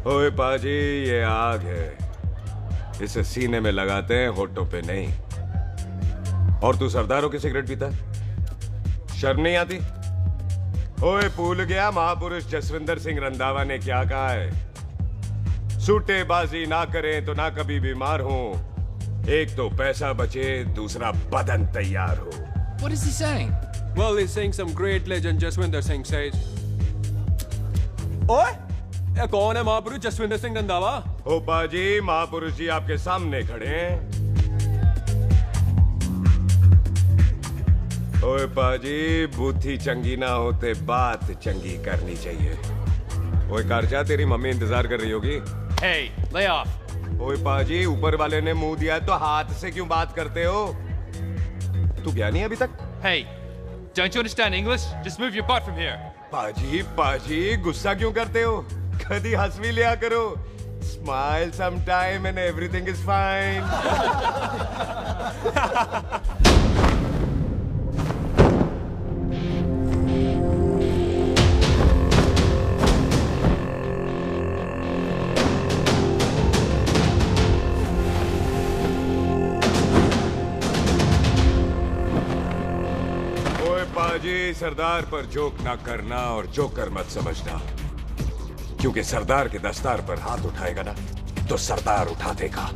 ओए पाजी, ये आग है, इसे सीने में लगाते हैं, होठों पे नहीं। और तू सरदारों की सिगरेट पीता है? शर्म नहीं आती? ओए भूल गया महापुरुष जसविंदर सिंह रंधावा ने क्या कहा है? सूटेबाजी ना करें तो ना कभी बीमार हो। एक तो पैसा बचे, दूसरा बदन तैयार हो। What is he saying? Well, he's saying some great legend Jaswinder Singh says. ओए, ये कौन है महापुरुष जसविंदर सिंह रंधावा? ओ पाजी, महापुरुष जी आपके सामने खड़े हैं। ओए पाजी, बुद्धि चंगी ना होते बात चंगी करनी चाहिए। ओए कारचा, तेरी मम्मी इंतजार कर रही होगी। Hey, lay off. ओए पाजी, ऊपर वाले ने मुंह दिया तो हाथ से क्यों बात करते हो? तू गया नहीं अभी तक? Hey, don't you understand English? Just move your butt from here. पाजी पाजी, गुस्सा क्यों करते हो? कभी हंस भी लिया करो। Smile sometime and everything is fine. पाजी, सरदार पर जोक ना करना और जोकर मत समझना, क्योंकि सरदार के दस्तार पर हाथ उठाएगा ना तो सरदार उठा देगा।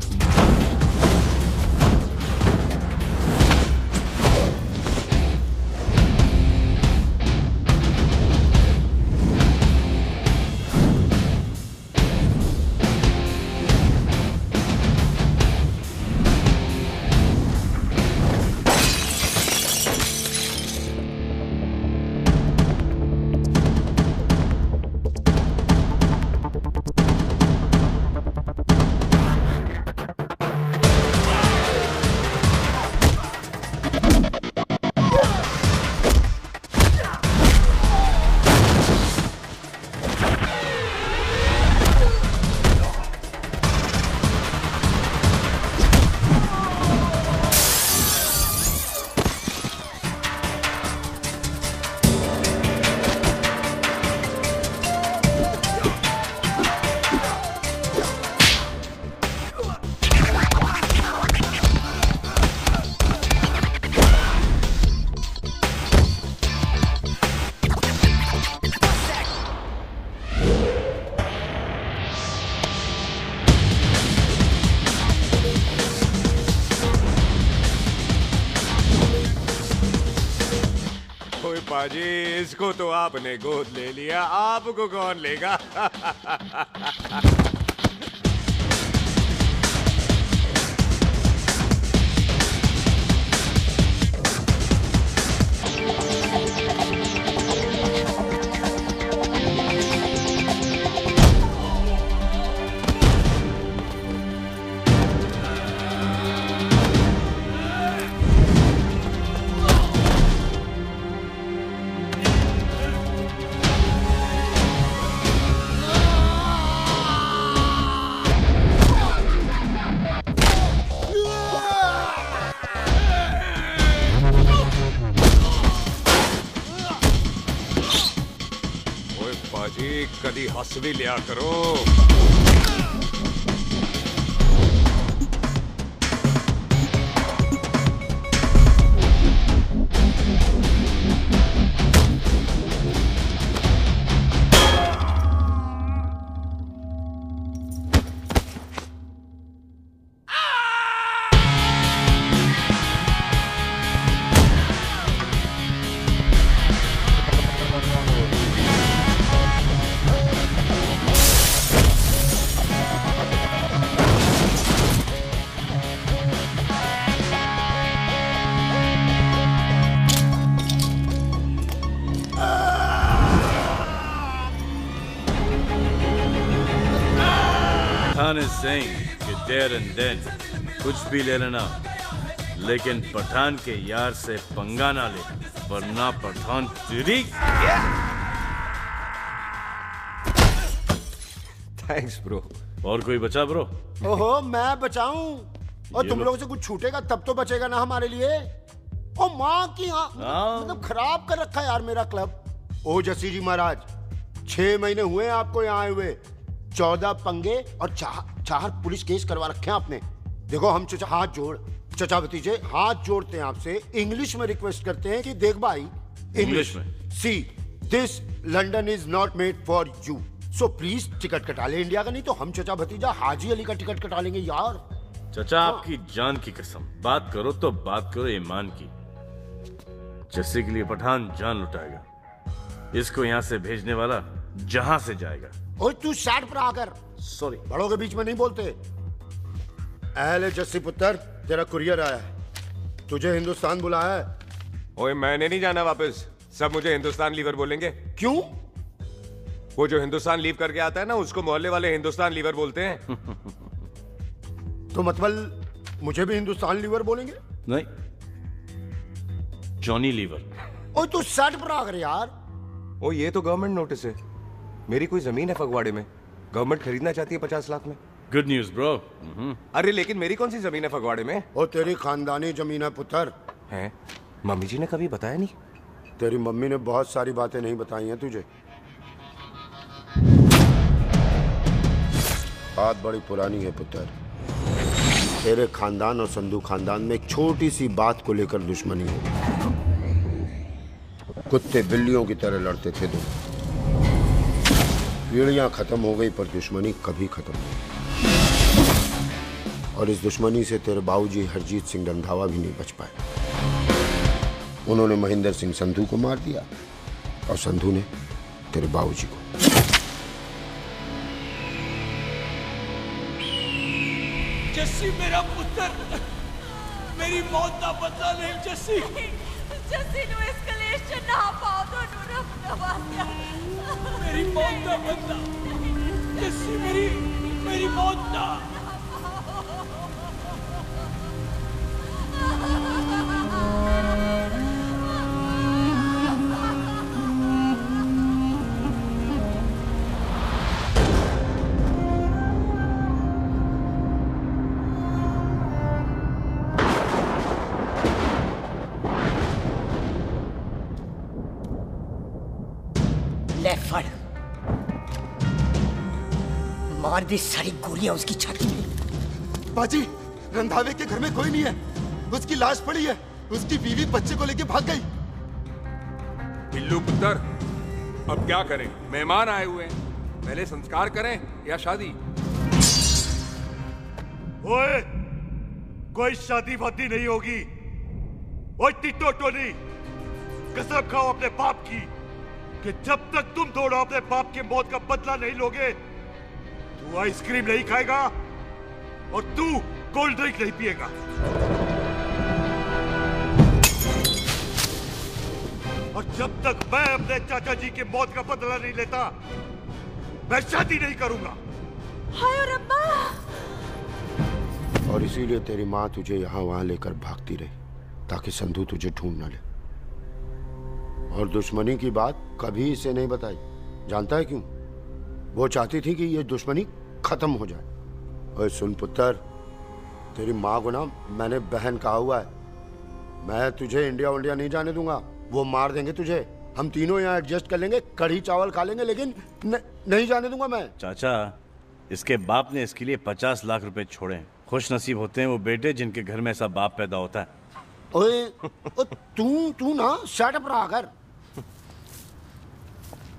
पाजी, इसको तो आपने गोद ले लिया, आपको कौन लेगा? कभी हंस भी लिया करो। is saying कि there and then कुछ भी ले लेना, लेकिन पठान के यार से पंगा ना ले, वरना पठान तेरी। Thanks bro. और कोई बचा ब्रो? ओहो, मैं बचाऊं? और तुम लोगों से कुछ छूटेगा तब तो बचेगा ना हमारे लिए। ओ माँ की मतलब खराब कर रखा है यार मेरा क्लब। ओ जसी जी महाराज, 6 महीने हुए आपको यहाँ आए हुए, 14 पंगे और 4 पुलिस केस करवा रखे हैं आपने। देखो हम चचा चचा भतीजे हाथ जोड़ते हैं आपसे, इंग्लिश में रिक्वेस्ट करते हैं कि देख भाई, इंग्लिश में see this London is not made for you, so please ticket कटा ले इंडिया का, नहीं तो हम चचा भतीजा हाजी अली का टिकट कटा लेंगे यार। चचा आपकी जान की कसम, बात करो तो बात करो ईमान की। जस्सी के लिए पठान जान लुटाएगा, इसको यहाँ से भेजने वाला जहां से जाएगा। ओए तू साइड पर आकर, सॉरी, बड़ों के बीच में नहीं बोलते। अहले जस्सी पुत्र, तेरा कुरियर आया है, तुझे हिंदुस्तान बुलाया है। ओए मैंने नहीं जाना वापस, सब मुझे हिंदुस्तान लीवर बोलेंगे। क्यों? वो जो हिंदुस्तान लीव करके आता है ना, उसको मोहल्ले वाले हिंदुस्तान लीवर बोलते हैं। तो मतलब मुझे भी हिंदुस्तान लीवर बोलेंगे? नहीं, जॉनी लीवर। ओए तू साइड पर आकर यार। ओ ये तो गवर्नमेंट नोटिस है, मेरी कोई जमीन है फगवाड़े में, गवर्नमेंट खरीदना चाहती है 50 लाख में। Good news bro. अरे लेकिन मेरी कौन सी जमीन है फगवाड़े में? ओ तेरी खानदानी जमीन है पुत्र। हैं? मम्मी जी ने कभी बताया नहीं? तेरी मम्मी ने बहुत सारी बातें नहीं बताई हैं तुझे। बात बड़ी पुरानी है पुत्र, तेरे खानदान और संधू खानदान में एक छोटी सी बात को लेकर दुश्मनी हो, कुत्ते बिल्लियों की तरह लड़ते थे दोनों। पीढ़ियां खत्म हो गई पर दुश्मनी कभी खत्म नहीं, और इस दुश्मनी से तेरे बाबूजी हरजीत सिंह रंधावा भी नहीं बच पाए। उन्होंने महेंद्र सिंह संधू को मार दिया और संधू ने तेरे बाबूजी को। जस्सी मेरा पुत्र, मेरी मौत का बदला ले जस्सी। जस्सी नु इस कलेश च ना पाओ तो रब नवाज़िया। मेरी मौत का बदला जस्सी, मेरी मौत का। ले फड़, मार दी सारी गोलियां उसकी छाती में। बाजी, रंधावे के घर में कोई नहीं है, उसकी लाश पड़ी है, उसकी बीवी बच्चे को लेके भाग गई। बिल्लू पुत्र, अब क्या करें? मेहमान आए हुए हैं, पहले संस्कार करें या शादी? ओए, कोई शादी वादी नहीं होगी। ओए टिट्टो टोनी, कसम खाओ अपने बाप की कि जब तक तुम दोनों अपने बाप की मौत का बदला नहीं लोगे, तू आइसक्रीम नहीं खाएगा और तू कोल्ड ड्रिंक नहीं पिएगा। और जब तक मैं अपने चाचा जी की मौत का बदला नहीं लेता, मैं शादी नहीं करूंगा। हाय रब्बा! और इसीलिए तेरी माँ तुझे यहाँ वहां लेकर भागती रही, ताकि संधू तुझे ढूंढ न ले। और दुश्मनी की बात कभी इसे नहीं बताई, जानता है क्यों? वो चाहती थी कि ये दुश्मनी खत्म हो जाए। और सुन पुत्र, तेरी माँ को ना मैंने बहन कहा हुआ है, मैं तुझे इंडिया नहीं जाने दूंगा। वो मार देंगे तुझे, हम तीनों यहाँ एडजस्ट कर लेंगे, कढ़ी चावल खा लेंगे, लेकिन नहीं जाने दूंगा मैं। चाचा, इसके बाप ने इसके लिए 50 लाख रुपए छोड़े हैं। खुश नसीब होते हैं वो बेटे जिनके घर में ऐसा बाप पैदा होता है। ओए, तू ना शट पर आकर।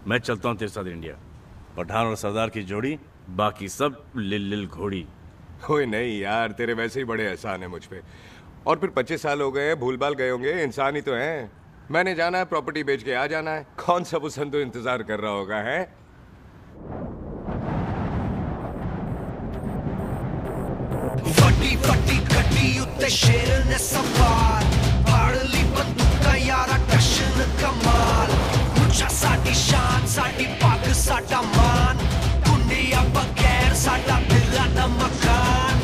मैं चलता हूँ तेरे साथ इंडिया। पठान और सरदार की जोड़ी, बाकी सब लिल घोड़ी। ओए नहीं यार, तेरे वैसे ही बड़े एहसान है मुझ पे। और फिर 25 साल हो गए हैं, भूल भाल गए होंगे, इंसान ही तो हैं। मैंने जाना है, प्रॉपर्टी बेच के आ जाना है। कौन सा वो संधू इंतजार कर रहा होगा है? फटी फटी कटी उत्ते शेर ने सवार, फाड़ली बंदूका यारा टशन कमाल। मुझा साडी शान, साडी पग, साडा मान, कुंडिया बगैर साडा दिला दा मकान।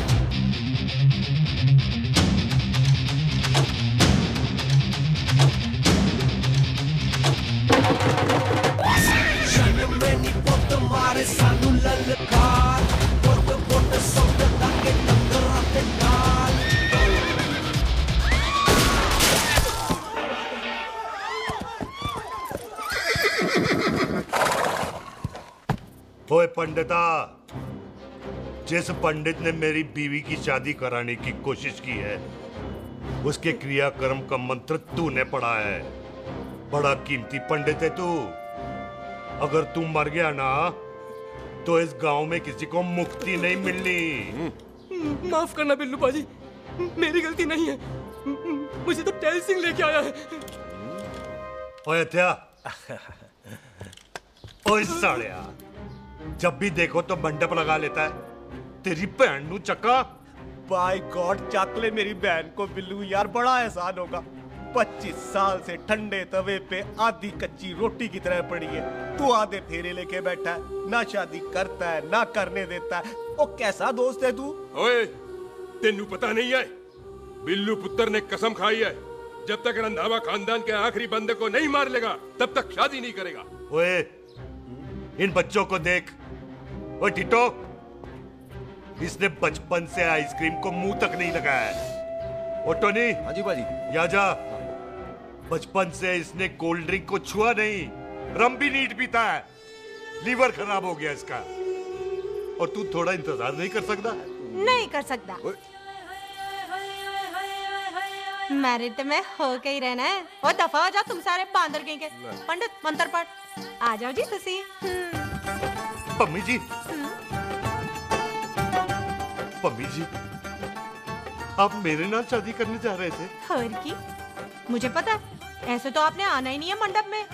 जन्म में नी पुत मारे सानू ललकार, पुट पुट सौद लागे टंगरा ते नाल। ओए पंडिता, जिस पंडित ने मेरी बीवी की शादी कराने की कोशिश की है, उसके क्रियाकर्म का मंत्र तूने पढ़ा है। बड़ा कीमती पंडित है तू। अगर तू मर गया ना, तो इस गांव में किसी को मुक्ति नहीं मिलनी। माफ करना बिल्लू बाजी, मेरी गलती नहीं है। मुझे तो टेल सिंह लेके आया है। ओए हत्या, ओए सालिया, जब भी देखो तो मंडप लगा लेता है। तेरी बहन नू चक्का। बाय गॉड, चक ले मेरी बहन को बिल्लू यार, बड़ा एहसान होगा। 25 साल से ठंडे तवे पे आधी कच्ची रोटी की तरह पड़ी है। तू आधे फेरे लेके बैठा है, ना शादी करता है ना करने देता है। ओ कैसा दोस्त है तू? ओए, तेनू पता नहीं है, बिल्लू पुत्र ने कसम खाई है, जब तक रंधावा खानदान के आखिरी बंदे को नहीं मार लेगा तब तक शादी नहीं करेगा। ओए, इन बच्चों को देख। ओए टिटो, इसने बचपन से आइसक्रीम को मुंह तक नहीं लगाया है। ओ टोनी। हाँ जी बाजी। या जा। बचपन से इसने कोल्ड ड्रिंक को छुआ नहीं, रम भी नीट पीता है। लीवर खराब हो गया इसका। और तू थोड़ा इंतजार नहीं कर सकता? नहीं कर सकता। मैरिड में हो के ही रहना है। और दफा हो जाओ तुम सारे बांदर के। पंडित मंत्र पढ़। आ जाओ जी तुसी। पम्मी जी, पम्मी जी, आप मेरे नाल शादी करने जा रहे थे? और की मुझे पता है, ऐसे तो आपने आना ही नहीं है मंडप में,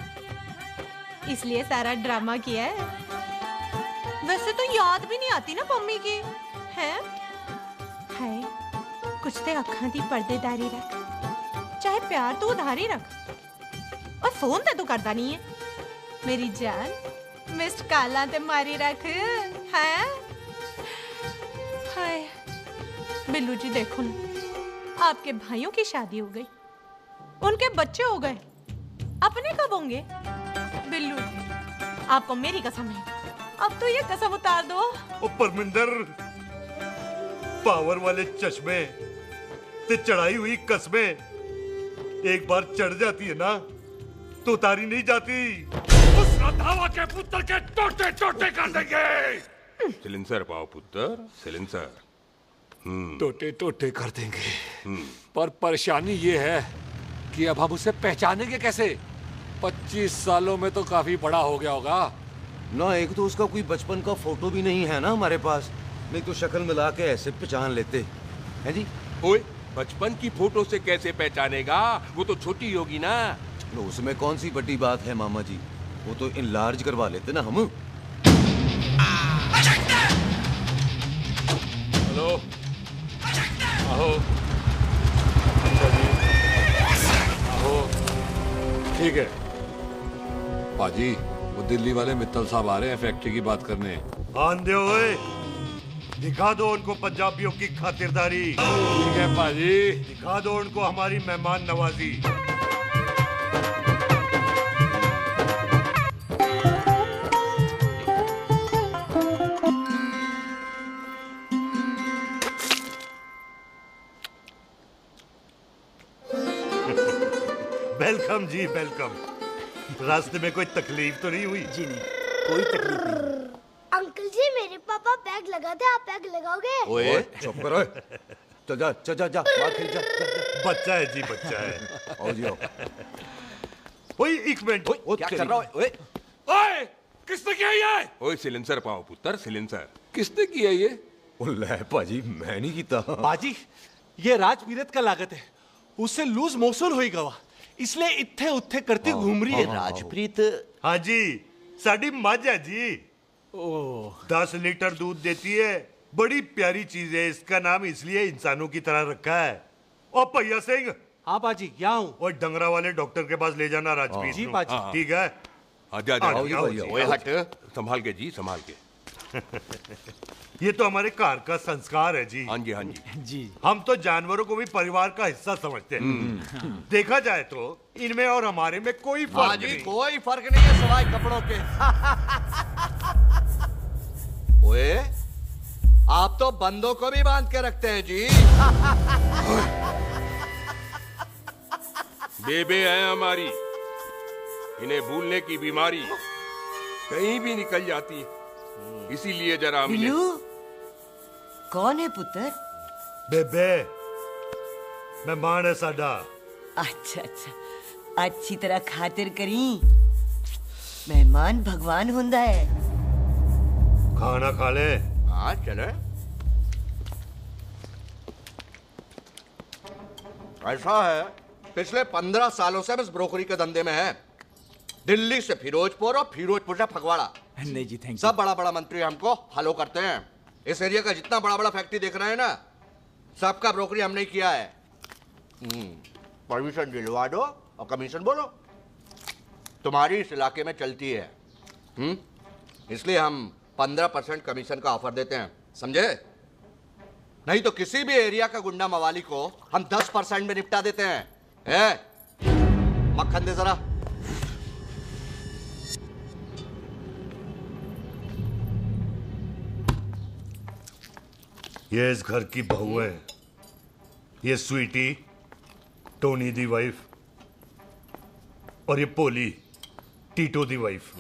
इसलिए सारा ड्रामा किया है। वैसे तो याद भी नहीं आती ना पम्मी की है। कुछ ते अखां दी पर्देदारी रख, चाहे प्यार तो उधारी रख, और फोन ते तू करता नहीं है। मेरी जान मिस्ड काला ते मारी रख है। हाय बिल्लू जी, देखो ना, आपके भाइयों की शादी हो गई, उनके बच्चे हो गए, अपने कब होंगे? बिल्लू जी, आपको मेरी कसम है, अब तो ये कसम उतार दो। ओ परमिंदर, पावर वाले चश्मे ते चढ़ाई हुई कस्में एक बार चढ़ जाती है ना, तो उतारी नहीं जाती। उस रंधावा के पुत्र के टोटे टोटे कर देंगे। सिलेंसर पाओ पुत्र, सिलेंसर। टोटे टोटे कर देंगे। पर परेशानी ये है कि अब हम उसे पहचानेंगे कैसे? 25 सालों में तो काफी बड़ा हो गया होगा ना। एक तो उसका कोई बचपन का फोटो भी नहीं है ना हमारे पास, नहीं तो शक्ल मिला के ऐसे पहचान लेते हैं जी। ओए, बचपन की फोटो से कैसे पहचानेगा? वो तो छोटी होगी ना। तो उसमें कौन सी बड़ी बात है मामा जी, वो तो इनलार्ज करवा लेते ना हम। हेलो, आहो। आहो, ठीक है पाजी, वो दिल्ली वाले मित्तल साहब आ रहे हैं फैक्ट्री की बात करने। आंधे ओए, दिखा दो उनको पंजाबियों की खातिरदारी। ठीक है पाजी। दिखा दो उनको हमारी मेहमान नवाजी। वेलकम जी, वेलकम। रास्ते में कोई तकलीफ तो नहीं हुई? जी नहीं, कोई तकलीफ नहीं। अंकल जी, मेरे पापा पैग लगाते, आप पैग लगाओगे? ओए चुप करो। चल जा चल जा जा, बाहर खेल जा। बच्चा है जी, बच्चा है। आओ जी आओ। ओए एक मिनट, क्या कर रहा है? ओए ओए, किसने किया ये? ओए सिलेंसर पाओ पुत्र, सिलेंसर। किसने किया ये? ले पाजी, मैं नहीं कीता। बाजी, ये राजवीरत का लागत है, उससे लूज मोशन होएगा वा, इसलिए इत्थे उत्थे करती घूम रही है। राजप्रीत? हाँ जी, साड़ी मझ है जी। 10 लीटर दूध देती है, बड़ी प्यारी चीज है। इसका नाम इसलिए इंसानों की तरह रखा है। और भैया सिंह। हाँ बाजी, यहाँ हूँ। और डंगरा वाले डॉक्टर के पास ले जाना राजप्रीत। जी बाजी। ठीक है। आजा आजा। ओए हट, संभाल के जी, संभाल के। ये तो हमारे घर का संस्कार है जी। हाँ जी, हाँ जी। जी, हम तो जानवरों को भी परिवार का हिस्सा समझते हैं। देखा जाए तो इनमें और हमारे में कोई फर्क नहीं। कोई फर्क नहीं है सिवाय कपड़ों के। ओए, आप तो बंदों को भी बांध के रखते हैं जी। बेबे है हमारी, इन्हें भूलने की बीमारी कहीं भी निकल जाती है, इसीलिए जरा बिल्लू, कौन है पुत्र? बेबे मेहमान है साडा। अच्छा अच्छा, अच्छी तरह खातिर करी। मेहमान भगवान हुंदा है। खाना खा ले। हाँ चले। ऐसा है, पिछले 15 सालों से हम इस ब्रोकरी के धंधे में हैं। दिल्ली से फिरोजपुर और फिरोजपुर से फगवाड़ा। नहीं जी, थैंक यू। सब बड़ा बड़ा मंत्री हमको फॉलो करते हैं। इस एरिया का जितना बड़ा बड़ा फैक्ट्री देख रहे हैं ना, सबका ब्रोकरी हमने ही किया है। परमिशन दिलवा दो और कमीशन बोलो। तुम्हारी इस इलाके में चलती है, इसलिए हम 15% कमीशन का ऑफर देते हैं, समझे? नहीं तो किसी भी एरिया का गुंडा मवाली को हम 10% में निपटा देते हैं। मक्खन दे जरा। ये इस घर की बहू है। ये स्वीटी, टोनी दी वाइफ, और ये पोली, टीटो दी वाइफ।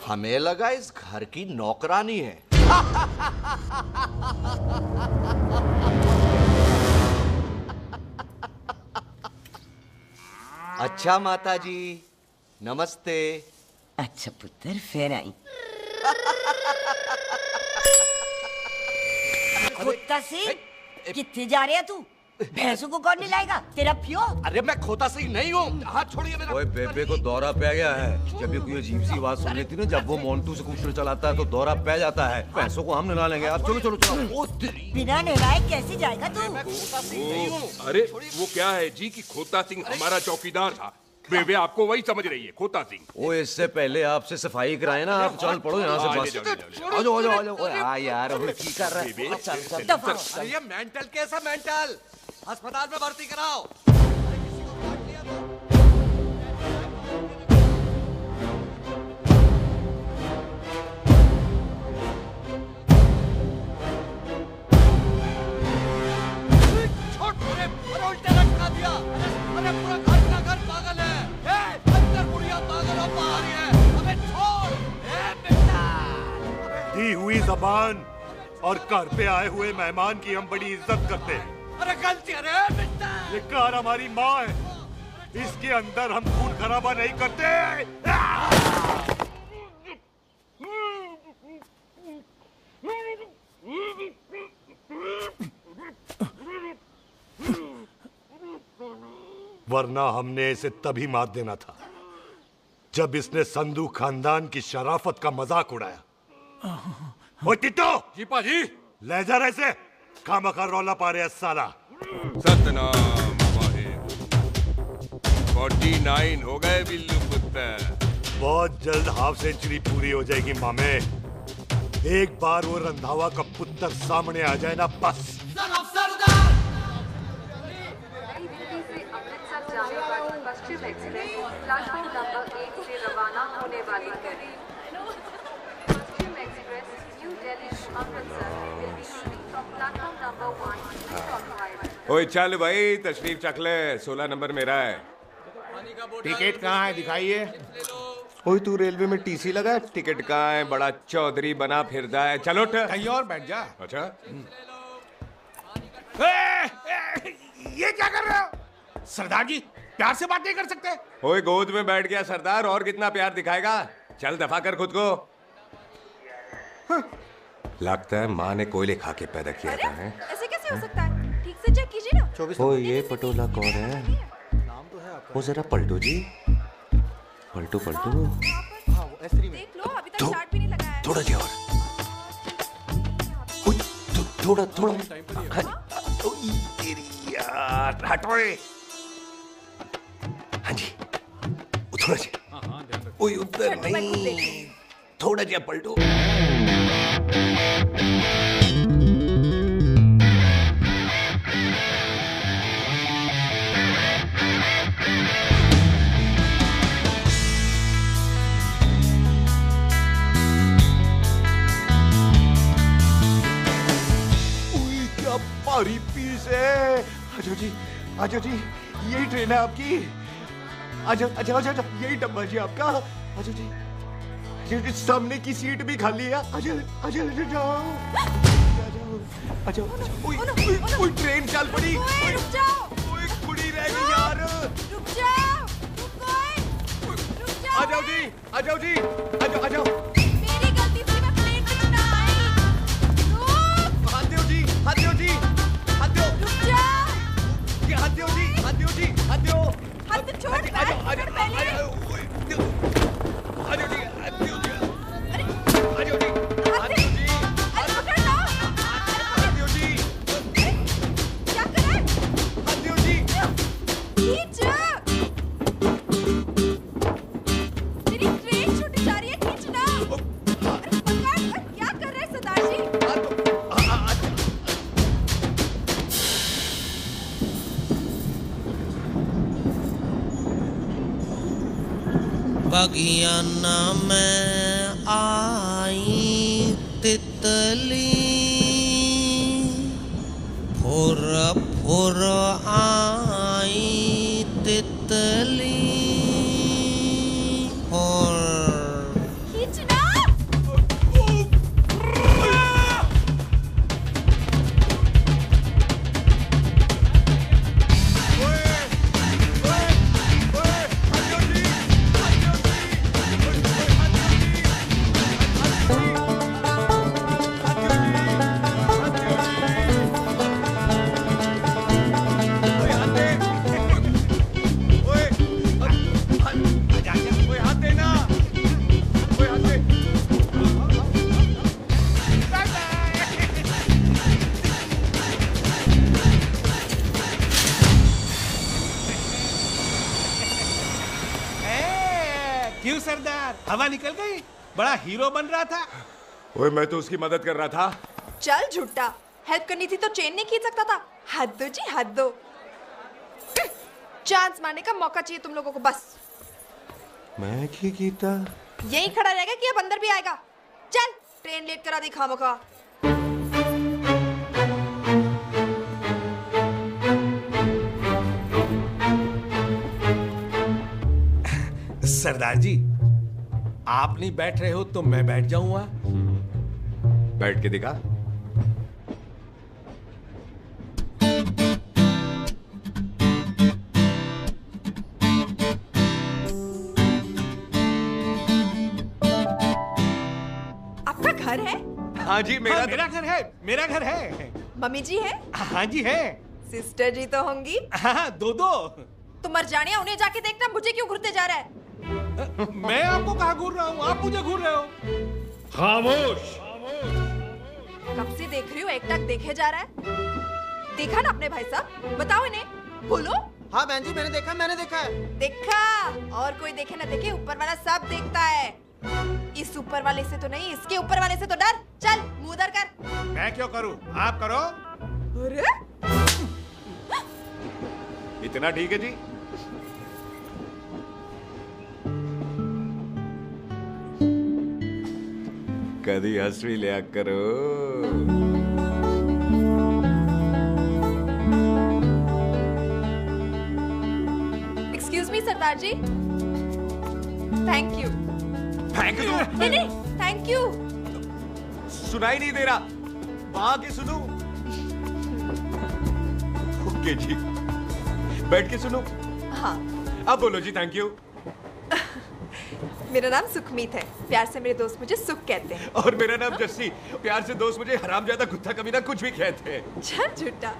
हमें लगा इस घर की नौकरानी है। अच्छा माता जी, नमस्ते। अच्छा पुत्र, फिर आई। खोता सिंह, कितने जा रहे है तू? भैंसों को कौन लाएगा? तेरा पियो? अरे मैं खोता सिंह नहीं हूँ, हाथ छोड़िए मेरा। ओए बेबे को दौरा पै गया है। जब भी कोई अजीब सी आवाज सुन लेती ना, जब वो मोन्टू स्कूटर चलाता है तो दौरा पै जाता है। भैंसों को हम नहला लेंगे। आप चलो चलो चलो। बिना नहलाए कैसे जाएगा तू? अरे वो क्या है जी कि खोता सिंह हमारा चौकीदार था। बेबे आपको वही समझ रही है, खोता सिंह। ओ इससे पहले आपसे सफाई कराए ना, आप चल पड़ो यहाँ से बस। आ जाओ आ जाओ आ जाओ। हाँ यार, अब की कर रहा है? अरे ये मेंटल केस है, मेंटल। अस्पताल में भर्ती कराओ। उल्टे लटका दिया। अरे पूरा घर का घर पागल है। अंदर बुढ़िया पागल और बाहर है। अबे छोड़। बेटा दी हुई जबान और घर पे आए हुए मेहमान की हम बड़ी इज्जत करते हैं। अरे गलती है रे बेटा। ये कार हमारी माँ है, इसके अंदर हम खून खराबा नहीं करते। वरना हमने इसे तभी मार देना था जब इसने संधू खानदान की शराफत का मजाक उड़ाया। ओ टिट्टो जी पाजी, ले जा रहे से खामखा रौला पा रहे साला। सतनाम वाहिगुरु। 49 हो गए बिल्लू पुत्र। बहुत जल्द हाफ सेंचुरी पूरी हो जाएगी मामे। एक बार वो रंधावा का पुत्र सामने आ जाए ना, बस। पश्चिम एक्सप्रेस प्लेटफॉर्म नंबर 1 से रवाना होने वाली है। Paschim express new Delhi to Amritsar will be leaving from platform number 1। ओए चल भाई, तशरीफ चख ले। 16 नंबर मेरा है। टिकट कहाँ है, दिखाइए। ओए तू रेलवे में टीसी लगा, टिकट कहाँ है? बड़ा चौधरी बना फिरदा है। चलो कहीं और बैठ जा। अच्छा ये क्या कर रहे हो? सरदार जी प्यार से बात नहीं कर सकते? ओए गोद में बैठ गया सरदार, और कितना प्यार दिखाएगा? चल दफा कर खुद को। लगता है माँ ने कोयले खा के पैदा किया था। ऐसे कैसे हो सकता है? ठीक से चेक कीजिए ना। ओ ये पटोला कौन है? वो जरा पलटू जी, पलटू पलटू। देख लो, अभी तक चार्ट भी नहीं लगाया है। थोड़ा जी और। थोड़ा थोड़ा। यार हटो। हाँ जी, थोड़ा जी। ओए उधर नहीं, थोड़ा जी पलटो। क्या भारी पीस है। आजो जी, यही ट्रेन है आपकी। आजो, यही डब्बा जी आपका। आजो जी। सामने की सीट भी खाली है। आजा जाओ। आ जाओ। ओए ट्रेन चल पड़ी। रुक जाओ। ओए कुड़ी रह गई यार। रुक जाओ। आ जाओ जी। आ जाओ। मेरी गलती थी, मैं प्लेन में ना आई। हाथ दो जी। रुक जाओ। हाथ दो जी। हाथ छोड़। आ जाओ मेरी ट्रेन छूटी जा रही है, खींचना। क्या कर रहे हैं सरदार जी? बगियाना में आई तितली फुर फुर आई तितली और खींचना। क्यों सरदार, हवा निकल गई? बड़ा हीरो बन रहा था। ओए मैं तो उसकी मदद कर रहा था। चल झूठा, हेल्प करनी थी तो चेन नहीं खींच सकता था। हद दो जी, हद दो। चांस मारने का मौका चाहिए तुम लोगों को बस। मैं की कीता? यही खड़ा रहेगा कि अब अंदर भी आएगा? चल ट्रेन लेट करा दी खामखा। सरदार जी, आप नहीं बैठ रहे हो तो मैं बैठ जाऊंगा। बैठ के दिखा। आपका घर है? हाँ जी, मेरा घर है। मेरा घर है। मम्मी जी है? हाँ जी है। सिस्टर जी तो होंगी? हाँ, दो। तुम मर जाने, उन्हें जाके देखना मुझे क्यों घूरते जा रहा है। मैं आपको कहाँ घूर रहा हूँ, आप मुझे घूर रहे हो। खामोश। कब से देख रही हूँ, एकटक देखे जा रहा है। देखा ना अपने भाई साहब, बताओ इन्हें, बोलो। हाँ बहन जी, मैंने देखा है। देखा? और कोई देखे ना देखे, ऊपर वाला सब देखता है। इस ऊपर वाले से तो नहीं, इसके ऊपर वाले से तो डर। चल मुंह उधर कर। मैं क्यों करूँ, आप करो। अरे इतना ठीक है जी? कभी हंस भी लिया करो। Excuse me Sardar ji. Thank you. Thank you? नहीं, थैंक यू। सुनाई नहीं दे रहा, वहां के सुनूं? ओके जी, बैठ के सुनो। हाँ। अब बोलो जी थैंक यू। मेरा नाम सुखमीत है, प्यार से मेरे दोस्त मुझे सुख कहते हैं। और मेरा नाम जस्सी, प्यार से दोस्त मुझे हरामजादा, कुत्ता, कमीना कुछ भी कहते हैं। चल झूठा।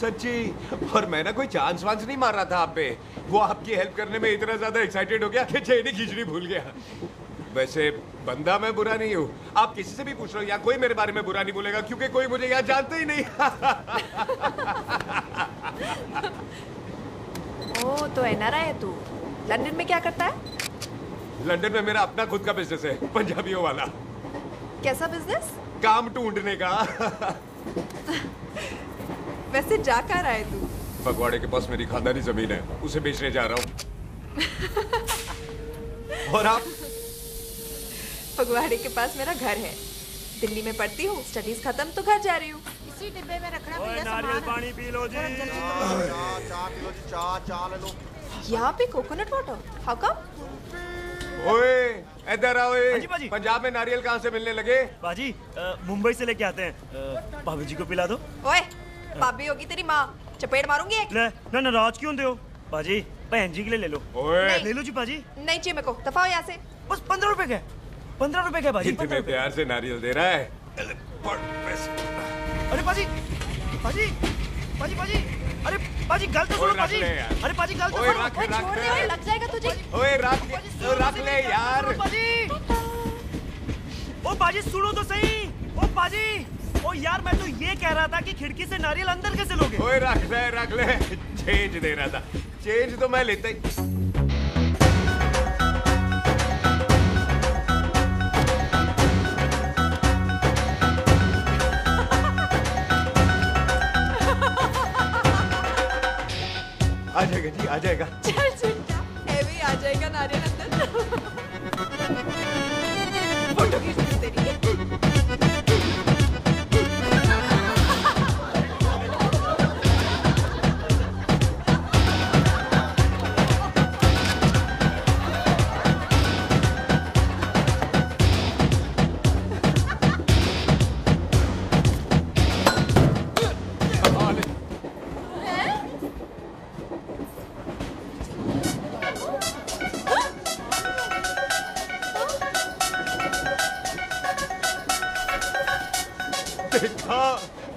सच्ची। और मैं ना कोई चांस वांस नहीं मार रहा था आप पे, वो आपकी हेल्प करने में इतना ज्यादा एक्साइटेड हो गया कि चेनी खींचनी भूल गया। वैसे बंदा मैं बुरा नहीं हूँ, आप किसी से भी पूछ लो, यहाँ कोई मेरे बारे में बुरा नहीं बोलेगा क्योंकि कोई मुझे यहाँ जानते ही नहीं। ओ तो एनआरआई है तू। लंदन में क्या करता है? लंदन में मेरा अपना खुद का बिजनेस है, पंजाबियों वाला। कैसा बिजनेस? काम ढूंढने का। वैसे जा कहाँ रहा है तू? फगवाड़े के पास मेरी खानदानी जमीन है, उसे बेचने जा रहा हूँ। और आप? फगवाड़े के पास मेरा घर है, दिल्ली में पढ़ती हूँ, स्टडीज खत्म तो घर जा रही हूँ। इसी डिब्बे में रखना भैया नारियल पानी पी लो जी। चाय ले लो। यहाँ पे कोकोनट वाटर? How come? ओए, इधर आओ। हाँ जी बाजी। पंजाब में नारियल कहाँ से मिलने लगे? बाजी मुंबई से लेके आते हैं। भाभी जी को पिला दो। ओए, भाभी होगी तेरी माँ, चपेट मारूंगी एक। ले ना नाराज क्यों हो बाजी? बहन जी के लिए ले लो। ओए ले लो जी बाजी। नहीं चाहिए मेरे को, दफा हो यहाँ से। बस 15 रुपए के। 15 रुपए के बाजी। इतने प्यार से नारियल दे रहा है। अरे बाजी बाजी बाजी बाजी अरे बाजी गलत सुनो बाजी। अरे बाजी गलत ओए रख छोड़ दे, लग जाएगा तुझे। ओए रख ले यार। बाजी ओ बाजी सुनो तो सही। ओ बाजी ओ यार मैं तो ये कह रहा था कि खिड़की से नारियल अंदर कैसे लोगे? ओए रख ले। चेंज दे रहा था। चेंज तो मैं लेता ही। आ जाएगा जी, आ जाएगा। चल चिंटा, भी आ जाएगा नारियल अंदर। फोटो खींच ली तेरी।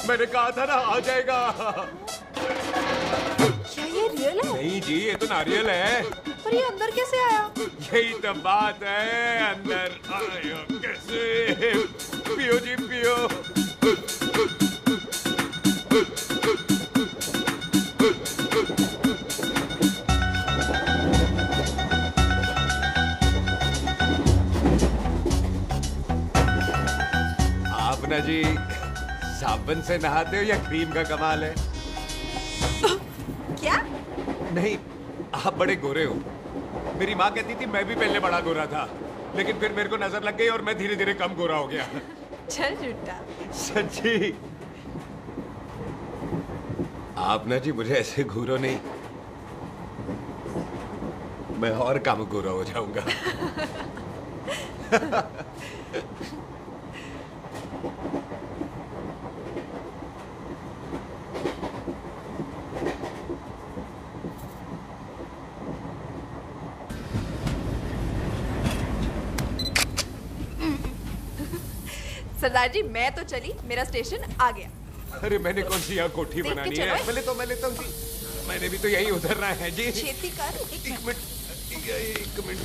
मैंने कहा था ना आ जाएगा। क्या ये रियल है? नहीं जी, ये तो नारियल है। पर ये अंदर कैसे आया? यही तो बात है, अंदर आया कैसे? पियो जी पियो। आप ना जी साबुन से नहाते हो या क्रीम का कमाल है? क्या? नहीं, आप बड़े गोरे हो। मेरी माँ कहती थी मैं भी पहले बड़ा गोरा था, लेकिन फिर मेरे को नजर लग गई और मैं धीरे धीरे कम गोरा हो गया। चल झूठा। सच्ची। आप ना जी मुझे ऐसे घूरो नहीं, मैं और कम गोरा हो जाऊंगा। सरदार जी मैं तो चली, मेरा स्टेशन आ गया। अरे मैंने कौन सी यहाँ कोठी देख के बनानी चलो। है? मैं लेता हूँ जी। मैंने भी तो यही उतरना है जी। छेती कर। एक मिनट।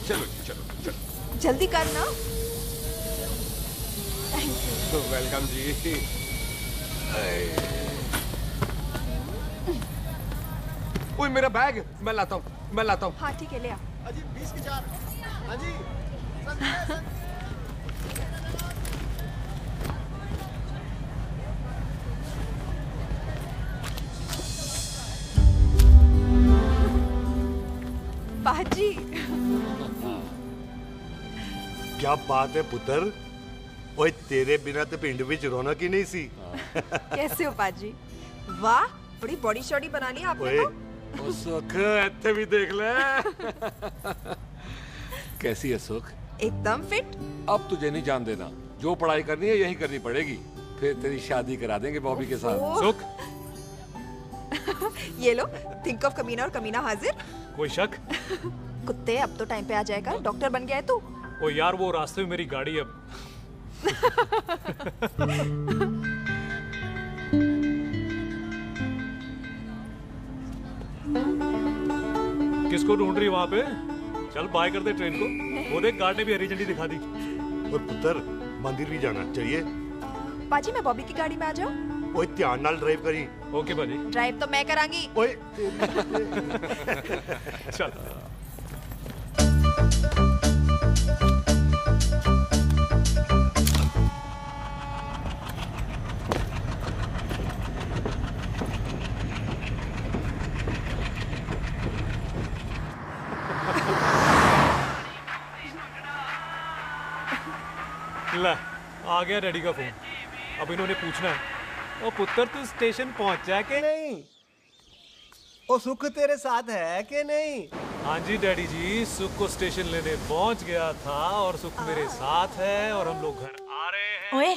चलो चलो। जल्दी कर ना। Thank you. वेलकम जी। ओए मेरा बैग मैं लाता हूँ। हाँ ठीक है, ले आ। अजी 20 के 4। अजी बाजी। क्या बात है पुत्र? ओए तेरे बिना तो पिंड विच रौनक ही नहीं सी। कैसे हो बाजी? वाह, बड़ी बॉडी शॉडी बना ली आपने तो। ओ सुख, ऐसे भी देख ले। कैसी है सुख? एकदम फिट। अब तुझे नहीं जान देना, जो पढ़ाई करनी है यही करनी पड़ेगी, फिर तेरी शादी करा देंगे बॉबी के साथ। सुख ये लो, थिंक ऑफ कमीना और कमीना हाजिर। कोई शक? कुत्ते अब तो टाइम पे आ जाएगा, डॉक्टर बन गया है तू। ओ यार वो रास्ते में मेरी गाड़ी अब। किसको ढूंढ रही वहां पे? चल बाय कर दे ट्रेन को। वो देख गार्ड ने भी हरी झंडी दिखा दी। और पुत्र मंदिर भी जाना चाहिए। बाजी मैं बॉबी की गाड़ी में आ जाऊं? ओए ध्यान नाल ड्राइव करी। ओके बाजी। ड्राइव तो मैं करांगी। ओए चल। ला आ गया डैडी का फोन। अब इन्होंने पूछना है, ओ पुत्र तू स्टेशन पहुंचा के नहीं? ओ सुख तेरे साथ है कि नहीं? हाँ जी डैडी जी, सुख को स्टेशन लेने पहुंच गया था और सुख मेरे साथ है और हम लोग घर आ रहे हैं। ओए,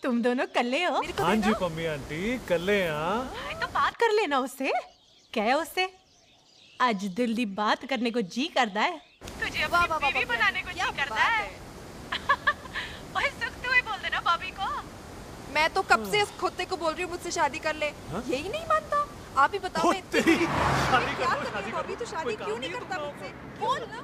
तुम दोनों कल्ले हो? हाँ जी पम्मी आंटी, कल्ले हैं। तो बात कर लेना उससे। क्या है उससे? आज दिल दी बात करने को जी करता है। तुझे अपनी बीवी बनाने को जी करता है। ओए सुख, तू ही बोल देना भाभी को। मैं तो कब से इस खोते को बोल रही हूँ मुझसे शादी कर ले, यही नहीं मानता। आप ही बताओ मैं शादी कर लो, अभी तो शादी क्यों नहीं करता मुझसे? बोल ना।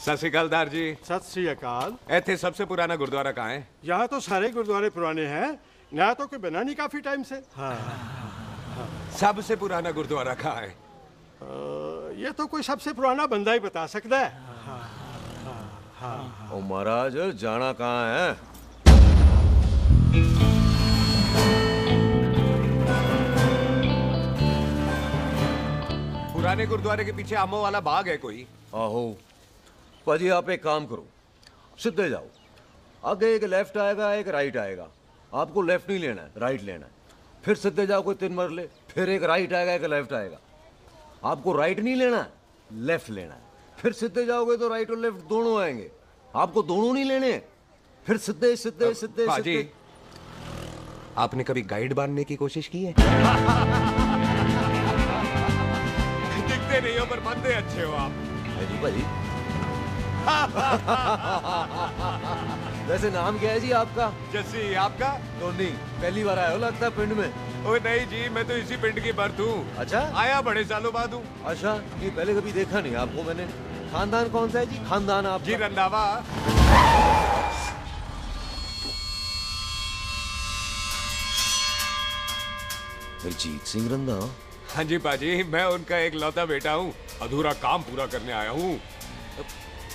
सत श्री अकाल दार जी। सत श्री अकाल। ਇੱਥੇ सबसे पुराना गुरुद्वारा कहाँ है? यहाँ तो सारे गुरुद्वारे पुराने हैं, नया तो कोई बना नहीं काफी टाइम से। हाँ। सबसे पुराना गुरुद्वारा कहाँ है? ये तो कोई सबसे पुराना बंदा ही बता सकता है। ओ महाराज, जाना कहाँ है? पुराने गुरुद्वारे के पीछे आमों वाला बाग है कोई? आहो पाजी, आप एक काम करो, सीधे जाओ। आगे एक लेफ्ट आएगा, एक राइट आएगा। आपको लेफ्ट नहीं लेना है, राइट लेना है। फिर सीधे जाओ कोई 3 मरले, फिर एक राइट आएगा, एक लेफ्ट आएगा। आपको राइट नहीं लेना है, लेफ्ट लेना है। फिर सीधे जाओगे तो राइट और लेफ्ट दोनों आएंगे। आपको दोनों नहीं लेने, फिर सीधे सीधे सीधे पाजी, आपने कभी गाइड बनने की कोशिश की है? दिखते नहीं हो पर बनते अच्छे हो आप। जी भाजी। वैसे नाम क्या है जी आपका? जस्सी। आपका? टोनी। पहली बार आए हो लगता है पिंड में। ओए नहीं जी, मैं तो इसी पिंड की बर्थ हूँ। अच्छा, आया बड़े सालों बाद हूँ। अच्छा, ये पहले कभी देखा नहीं आपको मैंने। खानदान कौन सा है जी? खानदान आप? जी रंधावा। जीत सिंह रंधावा? हाँ जी पाजी, मैं उनका एक लौता बेटा हूँ। अधूरा काम पूरा करने आया हूँ।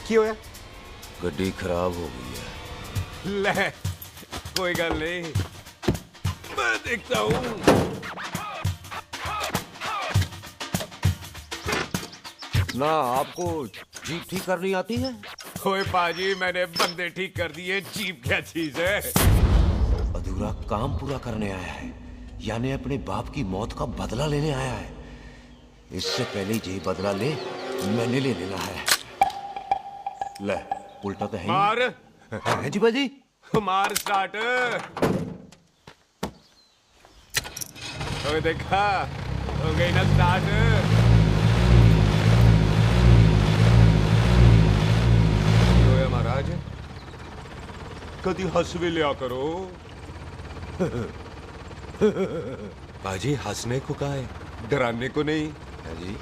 क्यों है? गड्डी खराब हो गई है। ले, कोई गल नहीं, मैं देखता हूँ। ना आपको जीप ठीक करनी आती है? ओए पाजी, मैंने बंदे ठीक कर दिए, जीप क्या चीज है? अधूरा काम पूरा करने आया है, यानी अपने बाप की मौत का बदला लेने आया है। इससे पहले ये बदला ले, मैंने ले लेना है। ले, उल्टा तो है ही। मार। है जी बाजी। मार स्टार्ट। ओए देखा, हो गई ना स्टार्ट। महाराज, कभी हंस भी लिया करो। बाजी, हंसने को कहा है, डराने को नहीं है जी।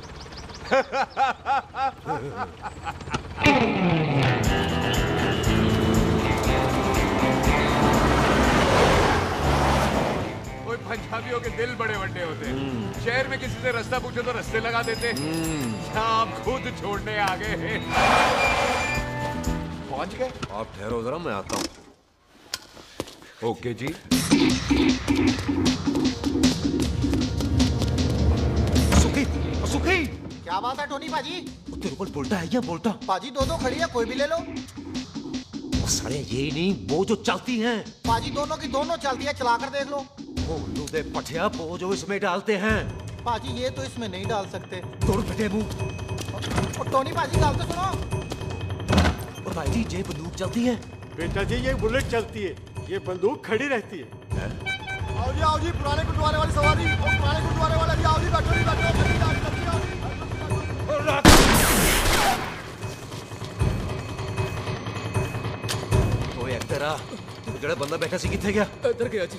कोई पंजाबियों के दिल बड़े बड़े होते हैं। शहर में किसी से रास्ता पूछो तो रास्ते लगा देते। आप खुद छोड़ने आ गए। पहुंच गए? आप ठहरो जरा, मैं आता हूँ। ओके जी। सुखी, सुखी। क्या बात है टोनी पाजी? तेरे को बोलता है या बोलता? पाजी दो खड़ी है, कोई भी ले लो। सारे यही नहीं, वो जो चलती हैं। पाजी दोनों की दोनों चलती है, चला कर देख लो। बोलू दे पठिया, वो जो इसमें डालते हैं। पाजी ये तो इसमें नहीं डाल सकते। तोड़ फटे मुंह। टोनी पाजी गाल तो सुनो। और भाई जी, ये बंदूक चलती है? बेटा जी, ये बुलेट चलती है, ये बंदूक खड़ी रहती है। आओ जी, पुराने गुरुद्वारे वाली सवारी। पुराने गुरुद्वारे वाला जी, आओ जी, बैठो जी, बैठो। ओए तेरा जड़ा बंदा बैठा सी किथे गया? इधर गया जी।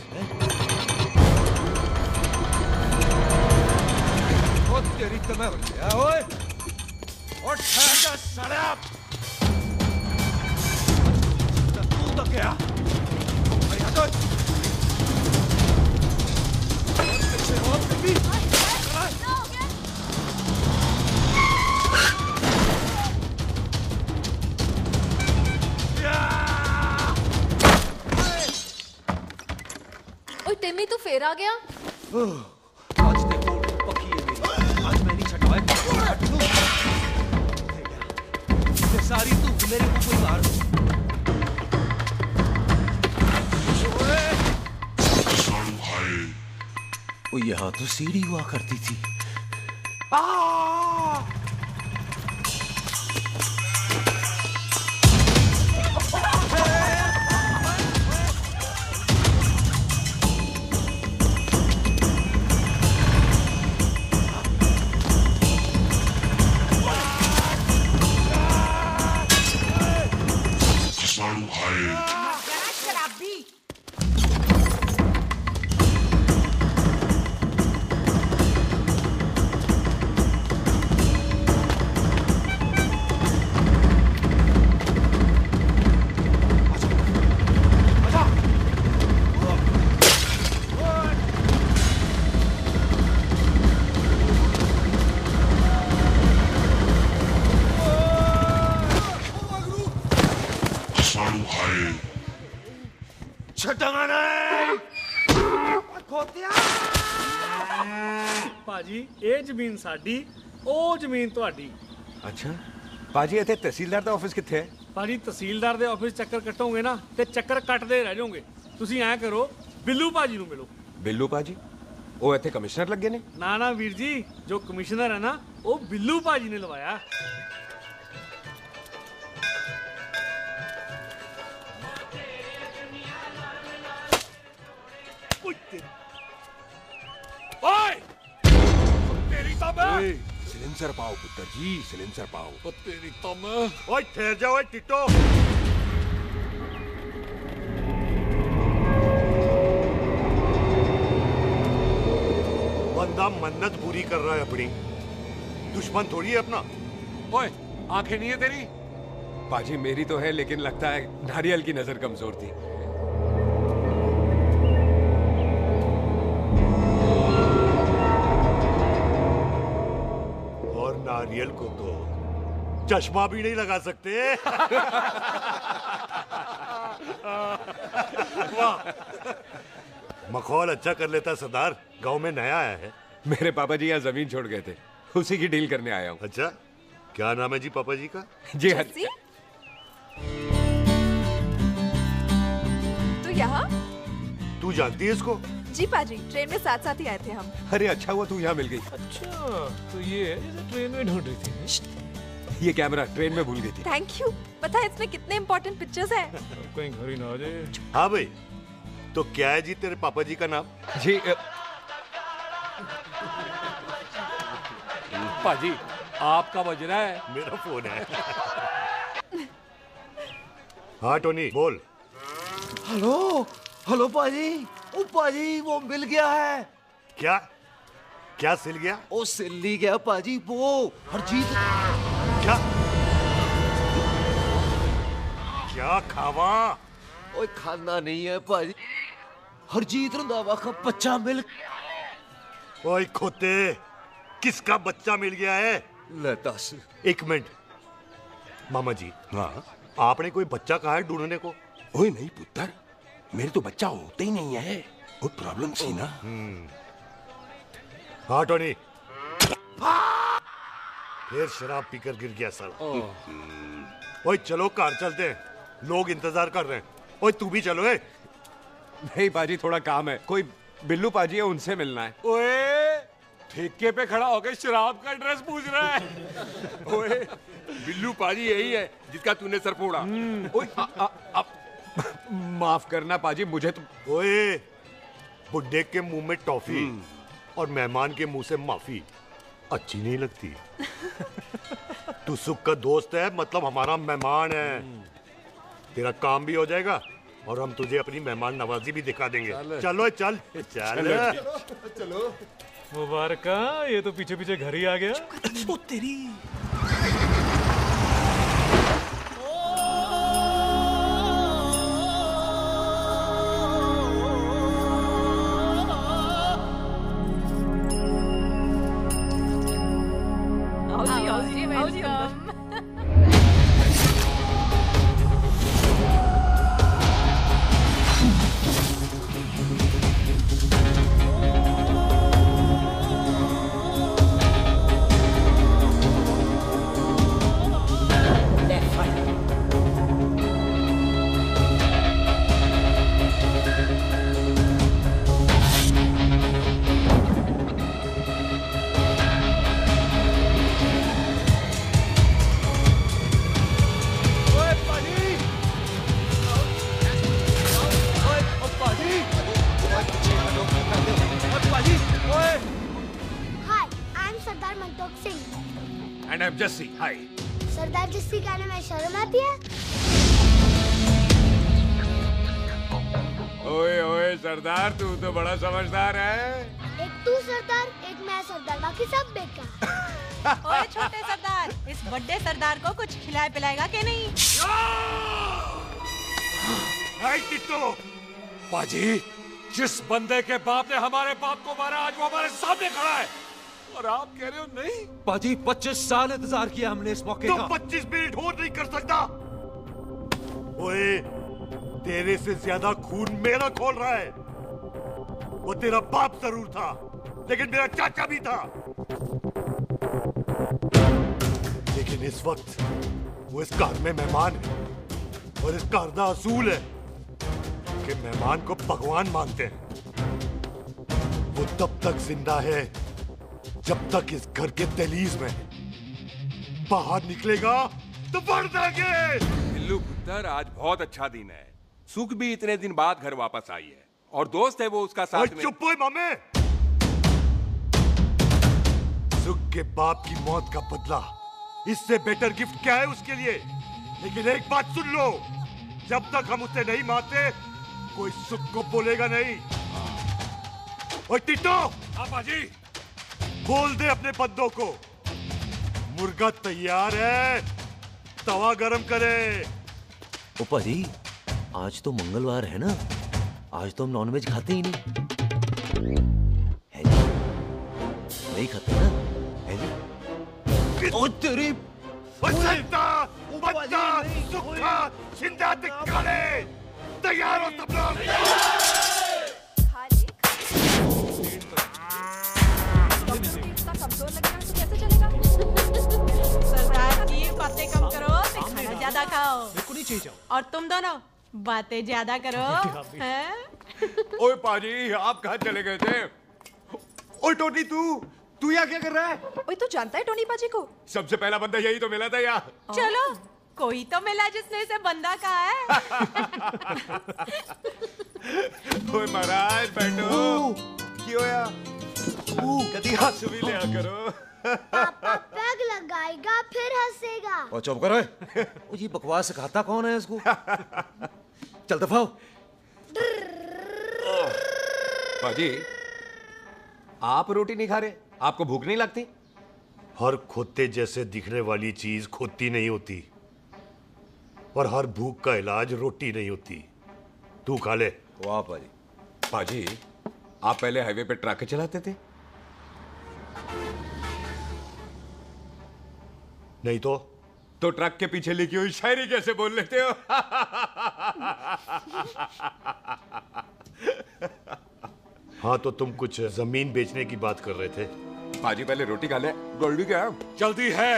ओ तेरी तमे हो गया ओए। और ठहर जा साला। तू तो क्या? अरे हटो। और बेबी। ओए टिम्मी तू फिर आ गया? आज ते बोल पक्की है मेरी। आज मैं नहीं छटवाए। ये सारी तू मेरे मुंह पे मार। ओ यहाँ तो सीढ़ी हुआ करती थी। ਭਾਜੀ ਇਹ ਜ਼ਮੀਨ ਸਾਡੀ ਉਹ ਜ਼ਮੀਨ ਤੁਹਾਡੀ। ਅੱਛਾ ਭਾਜੀ ਇੱਥੇ ਤਹਿਸੀਲਦਾਰ ਦਾ ਆਫਿਸ ਕਿੱਥੇ ਹੈ? ਭਾਜੀ ਤਹਿਸੀਲਦਾਰ ਦੇ ਆਫਿਸ ਚੱਕਰ ਕੱਟੋਗੇ ਨਾ ਤੇ ਚੱਕਰ ਕੱਟਦੇ ਰਹਿ ਜਾਓਗੇ। ਤੁਸੀਂ ਐਂ ਕਰੋ ਬਿੱਲੂ ਭਾਜੀ ਨੂੰ ਮਿਲੋ। ਬਿੱਲੂ ਭਾਜੀ ਉਹ ਇੱਥੇ ਕਮਿਸ਼ਨਰ ਲੱਗੇ ਨੇ? ਨਾ ਨਾ ਵੀਰ ਜੀ ਜੋ ਕਮਿਸ਼ਨਰ ਹੈ ਨਾ ਉਹ ਬਿੱਲੂ ਭਾਜੀ ਨੇ ਲਵਾਇਆ। ओए तेरी तो मैं सिलेंसर पाओ पुत्र जी सिलेंसर पाओ। ओ तेरी तो मैं ओए ठहर जा ओए टिट्टो। बंदा मन्नत पूरी कर रहा है अपनी, दुश्मन थोड़ी है अपना। ओए आंखें नहीं है तेरी? पाजी मेरी तो है लेकिन लगता है नारियल की नजर कमजोर थी। और नारियल को तो चश्मा भी नहीं लगा सकते। वाह मखौल अच्छा कर लेता सरदार। गांव में नया आया है। मेरे पापा जी यहाँ जमीन छोड़ गए थे, उसी की डील करने आया हूँ। अच्छा क्या नाम है जी पापा जी का? जी हाँ। तू यहाँ? तू जानती है इसको? जी पाजी ट्रेन में साथ साथ ही आए थे हम। अरे अच्छा हुआ तू यहाँ मिल गई। अच्छा तो ये है जैसे ट्रेन में ढूंढ रही थी। ये कैमरा ट्रेन में भूल गई थी। Thank you. पता है इसमें कितने इम्पोर्टेंट पिक्चर्स हैं। कहीं घर ही ना आ जाए। हाँ भाई तो क्या है जी तेरे पापा जी का नाम? जी पाजी आपका बज रहा है। मेरा फोन है। हाँ टोनी बोल। हेलो हेलो पाजी। ओ पाजी वो मिल गया है। क्या क्या सिल गया? ओ सिल ही गया पाजी वो हरजीत। क्या क्या खावा? ओए खाना नहीं है पाजी, हरजीत रंधावा का बच्चा मिल। ओए खोते किसका बच्चा मिल गया है? ले दस। एक मिनट मामा जी। हाँ आपने कोई बच्चा कहा है ढूंढने को? ओए नहीं पुत्र मेरे तो बच्चा होता ही नहीं है, बहुत प्रॉब्लम थी ना। हाँ टोनी फिर शराब पीकर गिर गया साला। ओए चलो कार चलते हैं, लोग इंतजार कर रहे हैं। ओए तू भी चलो। नहीं पाजी थोड़ा काम है, कोई बिल्लू पाजी है उनसे मिलना है। ओए ठेके पे खड़ा होकर शराब का एड्रेस पूछ रहा है। ओए बिल्लू पाजी यही है जिसका तूने सर फोड़ा। ओए माफ करना पाजी मुझे तो। ओए बुड्ढे के मुंह में टॉफी और मेहमान के मुंह से माफी अच्छी नहीं लगती। तू सुख का दोस्त है मतलब हमारा मेहमान है। तेरा काम भी हो जाएगा और हम तुझे अपनी मेहमान नवाजी भी दिखा देंगे। चलो चल चल चलो। मुबारक ये तो पीछे पीछे घर ही आ गया। ओ तेरी And I'm Jesse. Hi. सरदार जस्सी कहने में शर्म आती है? ओए ओए सरदार, तू तो बड़ा समझदार है। एक तू सरदार, एक मैं सरदार, बाकी सब बेकार। ओए छोटे सरदार, इस बड़े सरदार को कुछ खिलाए पिलाएगा कि नहीं? टिट्टो, पाजी, जिस बंदे के बाप ने हमारे बाप को मारा, आज वो हमारे सामने खड़ा है और आप कह रहे हो नहीं? पाजी 25 साल इंतजार किया हमने इस मौके का। 25 मिनट और नहीं कर सकता। ओए, तेरे से ज्यादा खून मेरा खोल रहा है। वो तेरा बाप जरूर था, लेकिन मेरा चाचा भी था। लेकिन इस वक्त वो इस घर में मेहमान है और इस घर का असूल है कि मेहमान को भगवान मानते हैं। वो तब तक जिंदा है जब तक इस घर के दहलीज में, बाहर निकलेगा तो बढ़ जाएंगे। बिल्लू पुत्र, आज बहुत अच्छा दिन है। सुख भी इतने दिन बाद घर वापस आई है और दोस्त है वो उसका साथ में। चुप हो मामे। सुख के बाप की मौत का बदला, इससे बेटर गिफ्ट क्या है उसके लिए? लेकिन एक बात सुन लो, जब तक हम उसे नहीं मारते कोई सुख को बोलेगा नहीं। ओए टिट्टो, बाजी, बोल दे अपने बंदों को मुर्गा तैयार है, तवा गरम करे। ओ पाजी, आज तो मंगलवार है ना, आज तो हम नॉनवेज खाते ही नहीं है जी? नहीं खाते ना, है जी? ओ तेरी बच्चा सुखा जिंदा दिखाने तैयार हो सब लोग। कमजोर लगेगा तो कैसे चलेगा? सरदार जी बातें कम करो, तो खाना ज्यादा खाओ। मेरे को नहीं चाहिए। और तुम दोनों बातें ज्यादा करो, हैं? ओए पाजी, आप कहाँ चले गए थे? ओए टोनी, तू यहाँ क्या कर रहा है? ओए, तू जानता है टोनी पाजी को? सबसे पहला बंदा यही तो मिला था यहाँ। चलो, कोई तो मिला जिसने इसे बंदा कहा है। ओए महाराज, बैठो। क्यों यार? कभी हंस भी लिया करो। पापा पैग लगाएगा फिर हंसेगा। और चुप करो। ओ ये बकवास सिखाता कौन है इसको? चल दफाओ। पाजी, आप रोटी नहीं खा रहे? आपको भूख नहीं लगती? हर खोते जैसे दिखने वाली चीज खोती नहीं होती और हर भूख का इलाज रोटी नहीं होती। तू खा ले। वाह पाजी। पाजी, आप पहले हाईवे पे ट्रक चलाते थे? नहीं तो ट्रक के पीछे लिखी हुई शायरी कैसे बोल लेते हो? हाँ, तो तुम कुछ जमीन बेचने की बात कर रहे थे। पाजी पहले रोटी खा ले। जल्दी क्या? जल्दी है।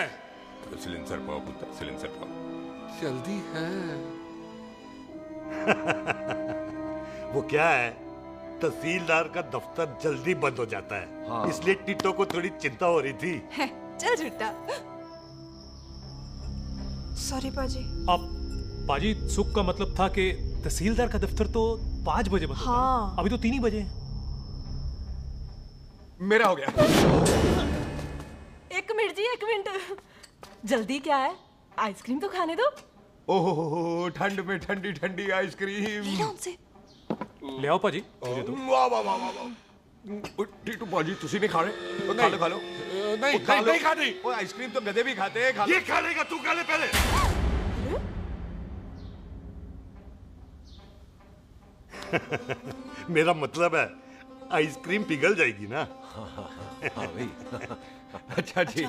सिलेंसर पाओ पुत्र, सिलेंसर पाओ। जल्दी है। वो क्या है, तहसीलदार का दफ्तर जल्दी बंद हो जाता है। हाँ। इसलिए टिट्टो को थोड़ी चिंता हो रही थी। चल झूठा। सॉरी पाजी। अब पाजी, सुख का मतलब था कि तहसीलदार का दफ्तर तो 5 बजे बंद होता है। हाँ। अभी तो 3 ही बजे। मेरा हो गया। एक मिनट जी, एक मिनट। जल्दी क्या है? आइसक्रीम तो खाने दो। ओह, ठंड में ठंडी ठंडी आइसक्रीम। ले आओ पाजी। वाह वाह वाह वाह। टीटू पाजी, तुसी नहीं खा रहे? खा लो खा लो। नहीं खानी। वो आइसक्रीम तो गधे भी खाते हैं। ये खा लेगा, तू खा ले पहले। मेरा मतलब है आइसक्रीम पिघल जाएगी ना। हाँ भाई। अच्छा जी।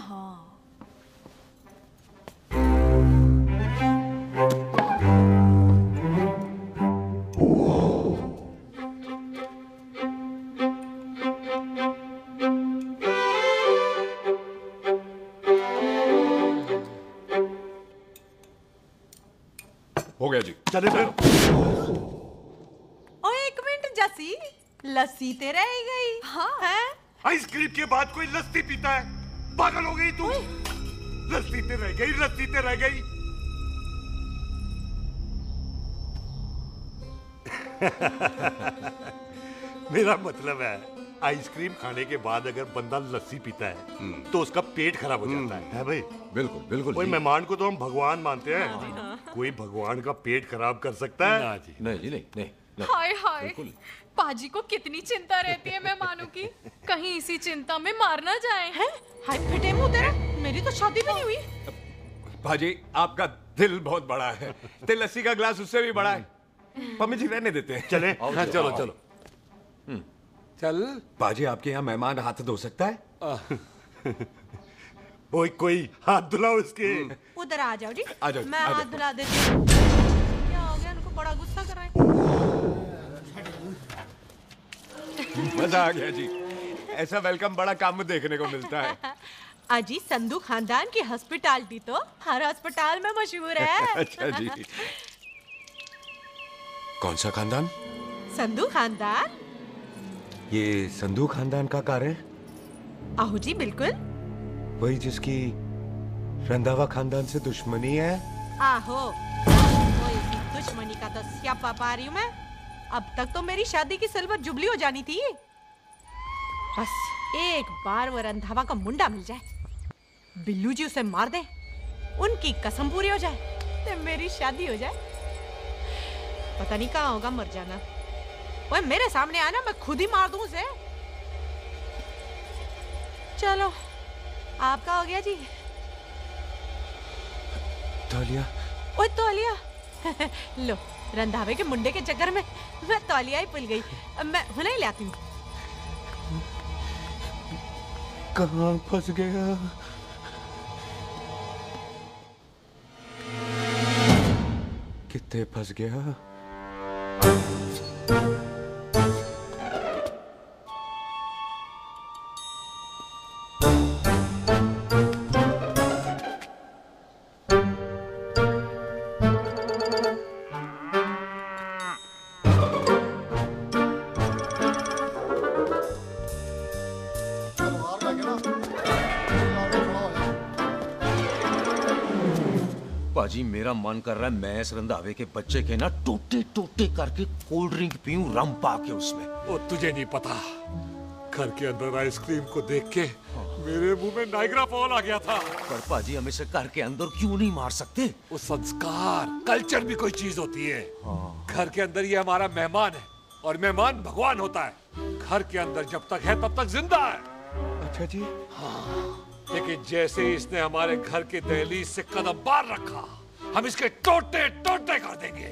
हो गया जी। चले फिर। ओ एक मिनट जसी, लस्सी ते रह गई। हाँ है? आइसक्रीम के बाद कोई लस्सी पीता है? पागल हो गई तू? लस्सी ते रह गई, लस्सी ते रह गई। मेरा मतलब है आइसक्रीम खाने के बाद अगर बंदा लस्सी पीता है तो उसका पेट खराब हो जाता है भाई? बिल्कुल बिल्कुल। कोई मेहमान को तो हम भगवान मानते हैं, कोई भगवान का पेट खराब कर सकता है? ना जी नहीं, नहीं। हाय हाय, पाजी को कितनी चिंता रहती है मेहमानों की, कहीं इसी चिंता में मार ना जाए। हैं? हाय फिटे मुंह तेरा, मेरी तो शादी भी नहीं हुई। भाजी आपका दिल बहुत बड़ा है, ते लस्सी का ग्लास उससे भी बड़ा है। मम्मी जी रहने देते हैं। चले? हाँ, चलो चलो चल। बाजी आपके यहाँ मेहमान हाथ धो सकता है? कोई हाथ धुलाओ इसके। उधर आ जाओ जी, आ जाओ, मैं आ जाओ। हाथ धुला देती हूँ। क्या हो गया, उनको बड़ा गुस्सा कर रहे हैं। मजा आ गया जी, ऐसा वेलकम बड़ा काम में देखने को मिलता है। अजी संधू खानदान की हॉस्पिटैलिटी तो हर अस्पताल में मशहूर है। अच्छा जी। कौन सा खानदान? संधू खानदान। ये संधू खानदान का कार है? आहो जी बिल्कुल। वही जिसकी रंधावा खानदान से दुश्मनी है? आहो, वो इसी दुश्मनी का तो स्यापा पा रही हूँ मैं। अब तक तो मेरी शादी की सिल्वर जुबली हो जानी थी। बस एक बार वो रंधावा का मुंडा मिल जाए, बिल्लू जी उसे मार दे, उनकी कसम पूरी हो जाए, तो मेरी शादी हो जाए। पता नहीं कहाँ होगा मर जाना। वो मेरे सामने आना, मैं खुद ही मार दूं उसे। चलो आपका हो गया जी। तौलिया। ओए तौलिया। लो, रंधावे के मुंडे के चक्कर में मैं तौलिया ही भूल गई। मैं हुने ही लाती हूँ। कहाँ फंस गया? कितने फंस गया? पाजी मेरा मन कर रहा है मैं इस रंधावे के बच्चे के ना टोटे टोटे करके कोल्ड ड्रिंक पीऊं, रम पाके उसमें। वो तुझे नहीं पता, घर के अंदर आइसक्रीम को देख के मेरे मुंह में नाइग्रा फॉल आ गया था। पर पाजी हम इसे घर के अंदर क्यों नहीं मार सकते? वो संस्कार कल्चर भी कोई चीज होती है। घर के अंदर ये हमारा मेहमान है और मेहमान भगवान होता है। घर के अंदर जब तक है तब तक जिंदा है। अच्छा जी। हाँ, लेकिन जैसे ही इसने हमारे घर के दहलीज से कदम बाहर रखा, हम इसके टोटे टोटे कर देंगे।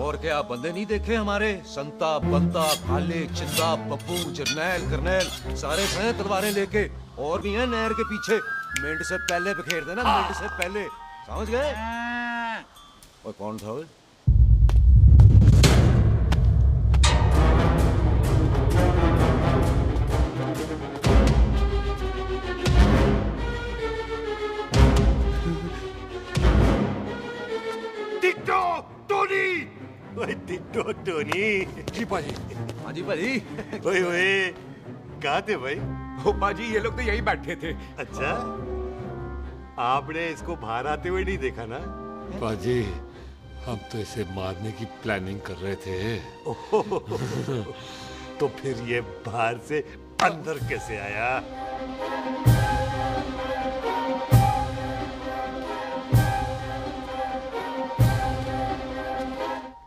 और क्या बंदे नहीं देखे हमारे? संता, बंता, खालिक, चिंदा, बब्बू, जरनैल, करनैल सारे खड़े हैं तलवारें लेके, और भी हैं नहर के पीछे। मिंट से पहले बिखेर देना, मिंट से पहले, समझ गए? और कौन था वो? Ditto Tony. ओए टिट्टो टोनी। जी पाजी। हाँ जी पाजी। ओए ओए, कहाँ थे भाई? ओ पाजी ये लोग तो यही बैठे थे। अच्छा, आपने इसको बाहर आते हुए नहीं देखा ना? पाजी, हम तो इसे मारने की प्लानिंग कर रहे थे। तो फिर ये बाहर से अंदर कैसे आया?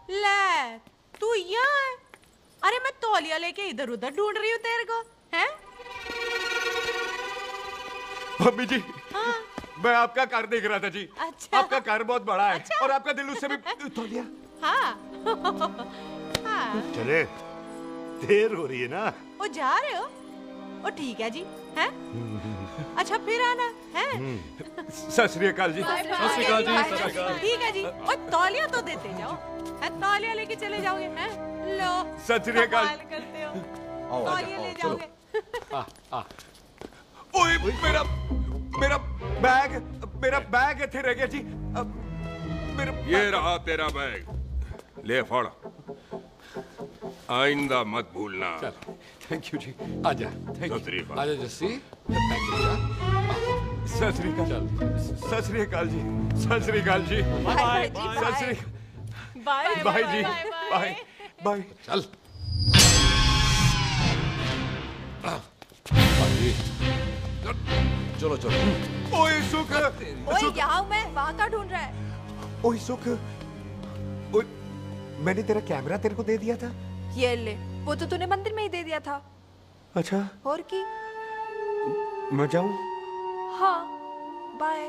ले, तू यहाँ है? अरे मैं तौलिया लेके इधर उधर ढूंढ रही हूँ तेरे को, हैं? मम्मी जी, हाँ? मैं आपका कार देख रहा था जी। अच्छा। आपका कार बहुत बड़ा है। अच्छा? और आपका दिल उससे भी तौलिया। हाँ। हाँ। चले, देर हो रही है ना? ओ जा रहे हो? ओ ठीक है जी, हैं? अच्छा फिर आना, हैं? सत श्री अकाल जी। सत श्री अकाल जी, सत श्री अकाल। ठीक है जी। और तौलिया तो देते जाओ, हैं? तौलिया लेके चले जाओगे, हैं? लो। सत श्री अकाल। कमाल करते हो। तौलिया ले जाओगे। ओए मेरा बैग इथे रह गया जी। ये रहा तेरा बैग, ले फड़। आइंदा मत भूलना। थैंक यू जी। आजा। आजा जस्सी। सत श्री अकाल। सत श्री अकाल जी। सत श्री अकाल जी। Bye Sat Shri bye bye जी। Bye bye. चल। चलो चलो। ओए सुख, ओए यहाँ हूँ मैं, वहाँ का ढूंढ रहा है? ओए सुख, ओए, मैंने तेरा कैमरा तेरे को दे दिया था। ये ले, वो तो तूने मंदिर में ही दे दिया था। अच्छा, और की? मैं जाऊं? हाँ, बाय।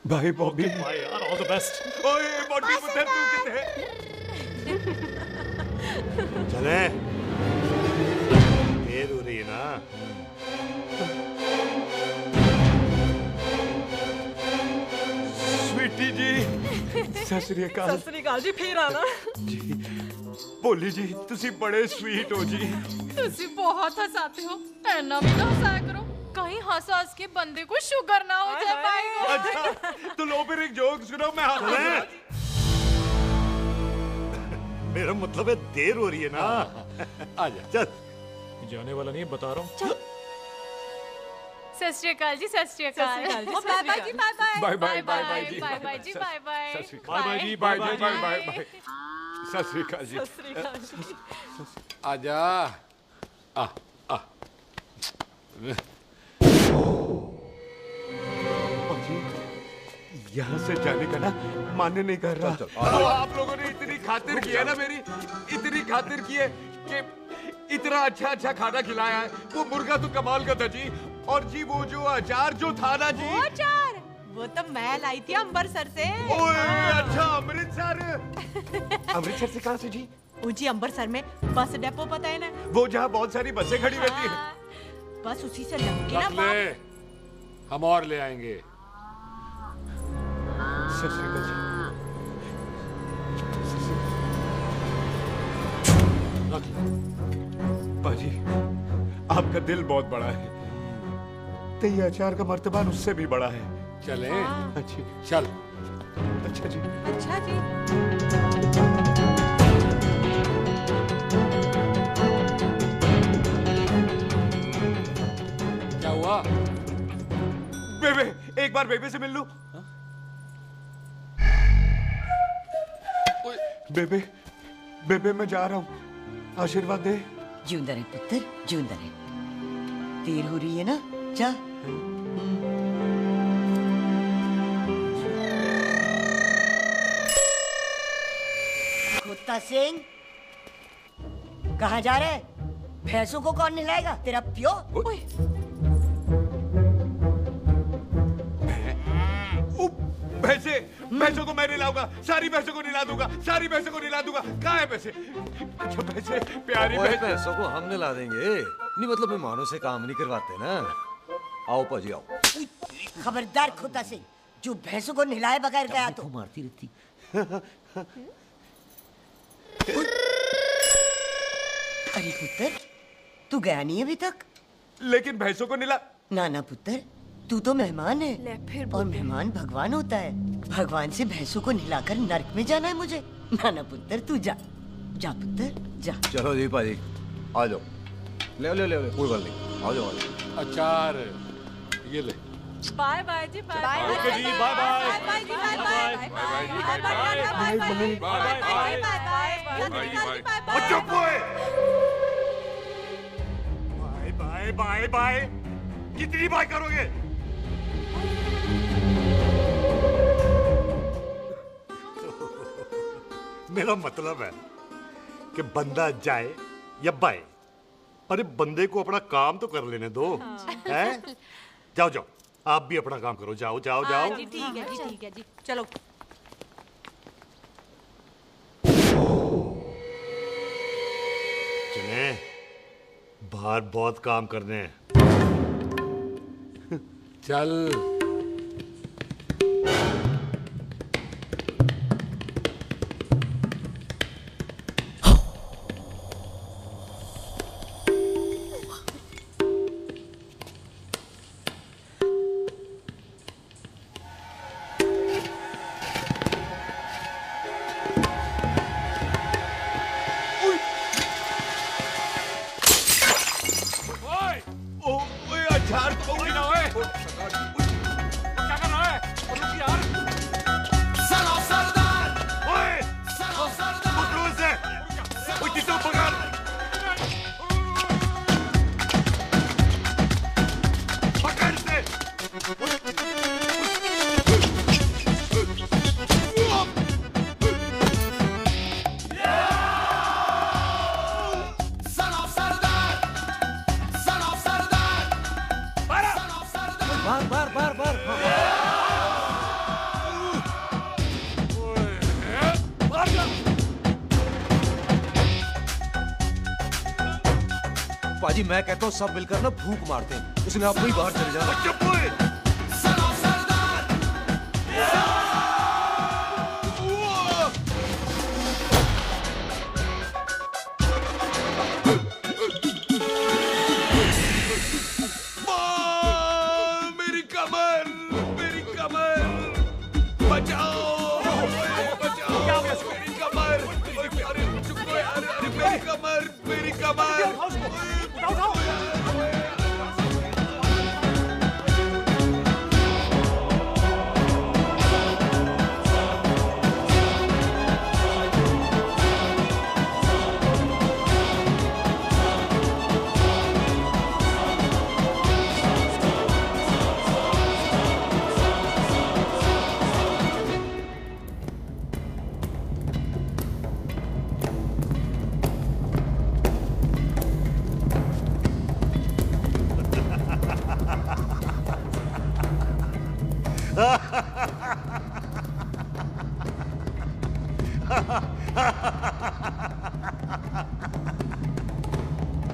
बाय बॉबी। बाय यार, ऑल द बेस्ट। ओए बॉबी पुत्र तू किधर है? चले, देर हो रही है ना। स्वीटी जी, सत श्री अकाल। सत श्री अकाल जी, फिर आना। जी, भोली जी, तुसी बड़े स्वीट हो जी। तुसी बहुत हंसाते हो, ऐना भी ना हंसाया करो, कहीं हंस के बंदे को शुगर ना हो जाए भाई को। अच्छा, तो लो फिर एक जोक सुनो, मैं हंसूंगा। मेरा मतलब है देर हो रही है ना। आजा, चल। जाने वाला नहीं, बता रहा हूँ। सत श्री अकाल जी, सत श्री अकाल। बाय बाय जी, bye bye. Bye bye bye जी, बाय बाय जी, बाय बाय। बाय बाय जी, bye bye bye bye. Sat Shri अकाल जी। सत श्री अकाल जी। आजा। आ। यहाँ से जाने का ना मान्य नहीं कर रहा। तो आप लोगों ने इतनी खातिर की है ना मेरी, इतनी खातिर की है कि इतना अच्छा अच्छा खाना खिलाया है। वो मुर्गा तो कमाल का था जी, और जी वो जो अचार जो था ना जी। वो अचार, वो तो मैं लाई थी अमृतसर से। ओए अच्छा, अमृतसर। अमृतसर से कहाँ से जी? ऊंची अमृतसर में बस डिपो पता है ना? वो जहाँ बहुत सारी बसें खड़ी रहती है। बस उसी से लग के ना ले, हम और ले आएंगे। सत श्री अकाल जी। पाजी, आपका दिल बहुत बड़ा है, तो ये अचार का मर्तबान उससे भी बड़ा है। चले? अच्छी। चल। अच्छा जी। अच्छा जी। क्या हुआ? बेबे, एक बार बेबे से मिल लूं। बेबे, बेबे मैं जा रहा हूँ, आशीर्वाद दे। जिंदा रहे पुत्र, जिंदा रहे। देर हो रही है ना, जा। कुत्ता सिंह, कहाँ जा रहे? भैंसों को कौन नहलाएगा? तेरा प्यो? भैंसों को मैं नहलाऊंगा, सारी भैंसों को नहला दूंगा, सारी भैंसों को नहला दूंगा। कहाँ है पैसे? अच्छा भैंसे, प्यारी भैंसों को हम नहला देंगे। नहीं मतलब मेहमानों से काम नहीं करवाते ना। आओ पाजी आओ। खबरदार कुत्ता सिंह, जो भैंसों को नहलाए बगैर गया तो मारती रहती। अरे पुत्र, तू गया नहीं अभी तक? लेकिन भैंसों को नहला। ना ना पुत्र, तू तो मेहमान है। ले फिर और मेहमान भगवान होता है। भगवान से भैंसों को नहलाकर नरक में जाना है मुझे। ना ना पुत्र, तू जा, जा पुत्र जा। चलो जी पाजी, आ जाओ। ले ले ले, कोई बात नहीं, आ जाओ आ जाओ। अचार ये ले। बाय बाय जी, बाय बाय। ओके जी, बाय बाय। बाय बाय जी, बाय बाय। बाय बाय जी, बाय बाय। Bye bye. चुप हुए। Bye bye bye. कितनी बाय करोगे? मेरा मतलब है कि बंदा जाए या बाय, अरे बंदे को अपना काम तो कर लेने दो। हैं? जाओ जाओ, आप भी अपना काम करो। जाओ जाओ जाओ। जी ठीक है जी, ठीक है जी, चलो। चले, बाहर बहुत काम करने हैं। चल। ओए, अचार तो गिना है। पाजी मैं कहता हूँ सब मिलकर ना भूख मारते हैं, उसने अपने ही बाहर चले जाना। चुप हुए। मेरी कमर, मेरी कमर, बचाओ, बचाओ, मेरी कमर, अरे चुप हो यार, अरे मेरी कमर, मेरी कमर।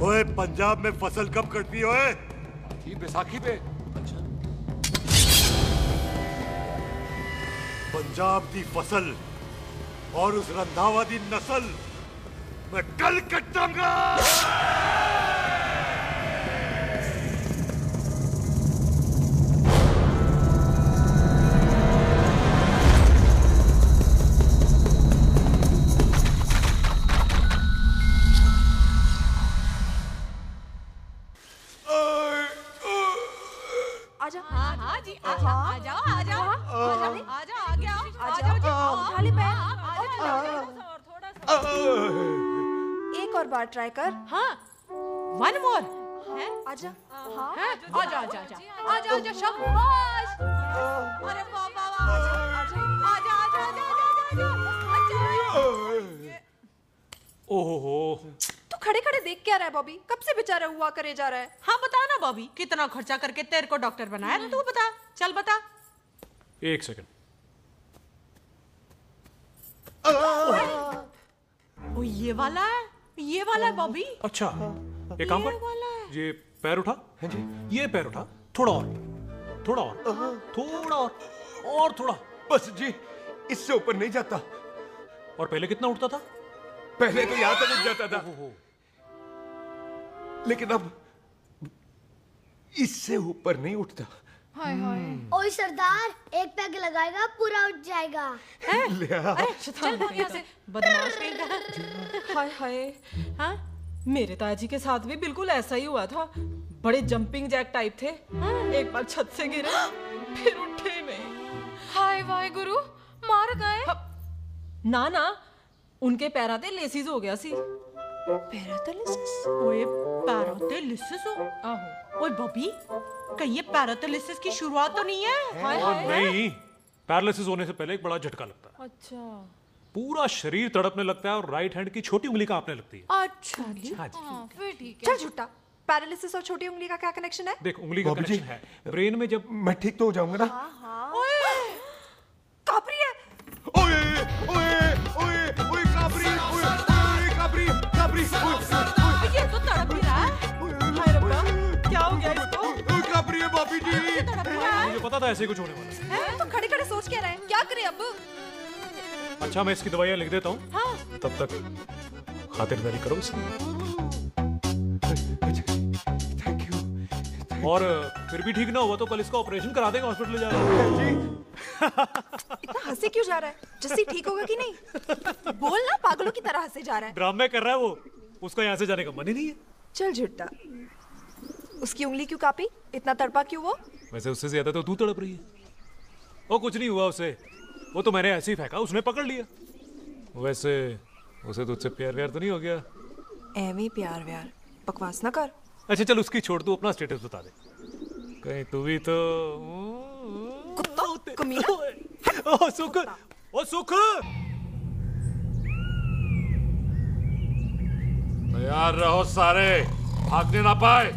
ओए पंजाब में फसल कब कटती है ओए? ये बैसाखी पे। पंजाब की फसल और उस रंधावा दी नस्ल मैं कल कटांगा। आजा। हाँ हाँ जी आजा आजा आजा आजा आ गया आजा उठा ले पैर। एक और बार ट्राई कर। हाँ वन मोर। आजा। हाँ आजा आजा आजा आजा आजा शाबाश। अरे वाह वाह वाह आजा आजा आजा आजा आजा। ओहो तू खड़े खड़े देख क्या रहा है बॉबी? कब से बेचारा हुआ करे जा रहा है? हाँ बता ना बॉबी, कितना खर्चा करके तेरे को डॉक्टर बनाया था, तू बता, चल बता। एक सेकंड। ओ ये वाला है बॉबी। अच्छा एक काम कर, ये पैर उठा। हाँ जी। ये पैर उठा, थोड़ा और, थोड़ा और, थोड़ा और थोड़ा। बस जी, इससे ऊपर नहीं जाता। और पहले कितना उठता था? पहले तो यहां तक उठ जाता था, लेकिन अब इससे ऊपर नहीं उठता। हाय हाय। ओए सरदार, एक पैग लगाएगा पूरा उठ जाएगा। चल यहाँ से बदमाश कहीं। हाय हाय। हाँ मेरे ताजी के साथ भी बिल्कुल ऐसा ही हुआ था। बड़े जंपिंग जैक टाइप थे। एक बार छत से गिरे फिर उठे नहीं। हाय वाहे गुरु, मार गए? ना ना, उनके पैराते लेसिस हो गया सी। पैरालिसिस? ओए पैरालिसिस हो? आहो। ओए बॉबी, कहीं ये पैरालिसिस की शुरुआत तो नहीं है? हाय हाय। नहीं, पैरालिसिस होने से पहले एक बड़ा झटका लगता है। अच्छा। पूरा शरीर तड़पने लगता है और राइट हैंड की छोटी उंगली कांपने लगती है। अच्छा हाँ जी। फिर ठीक है। चल झूठा, पैरालिसिस और छोटी उंगली का क्या कनेक्शन है? देख उंगली का कनेक्शन है ब्रेन में। जब मैं ठीक तो हो जाऊंगा ना? हाँ। ओए कापरी है। ओए ओए ओए ओए कापरी, ओए ओए कापरी कापरी। ये तो तड़प ही रहा है। हाय रब्बा, क्या हो गया इसको? कापरी है बॉबी जी। मुझे पता था ऐसे कुछ होने वाला है। तो खड़े खड़े सोच क्या रहे हैं? क्या करें अब? अच्छा मैं इसकी दवाइयाँ लिख देता हूँ। हाँ। तब तक खातिरदारी करो इसकी। और फिर भी ठीक ना हुआ तो कल इसका ऑपरेशन करा देंगे हॉस्पिटल ले जाकर। इतना हंसे क्यों जा रहा है? जस्सी ठीक होगा कि नहीं? बोल ना, पागलों की तरह हंसे जा रहा है। ड्रामे कर रहा है वो, उसका यहाँ से जाने का मन ही नहीं है। चल झुट्टा, उसकी उंगली क्यों कापी? इतना तड़पा क्यों वो? वैसे उससे ज्यादा तो तू तड़प रही है। वो कुछ नहीं हुआ उसे, वो तो मैंने ऐसे ही फेंका, उसने पकड़ लिया। वैसे उसे तुझसे प्यार व्यार तो नहीं हो गया? एਵੇਂ प्यार व्यार बकवास ना कर। अच्छा चल उसकी छोड़, तू अपना स्टेटस बता दे। कहीं तू भी तो कुत्ता कमीना। ओ सुख, ओ सुख। तैयार रहो सारे, भागने ना पाए।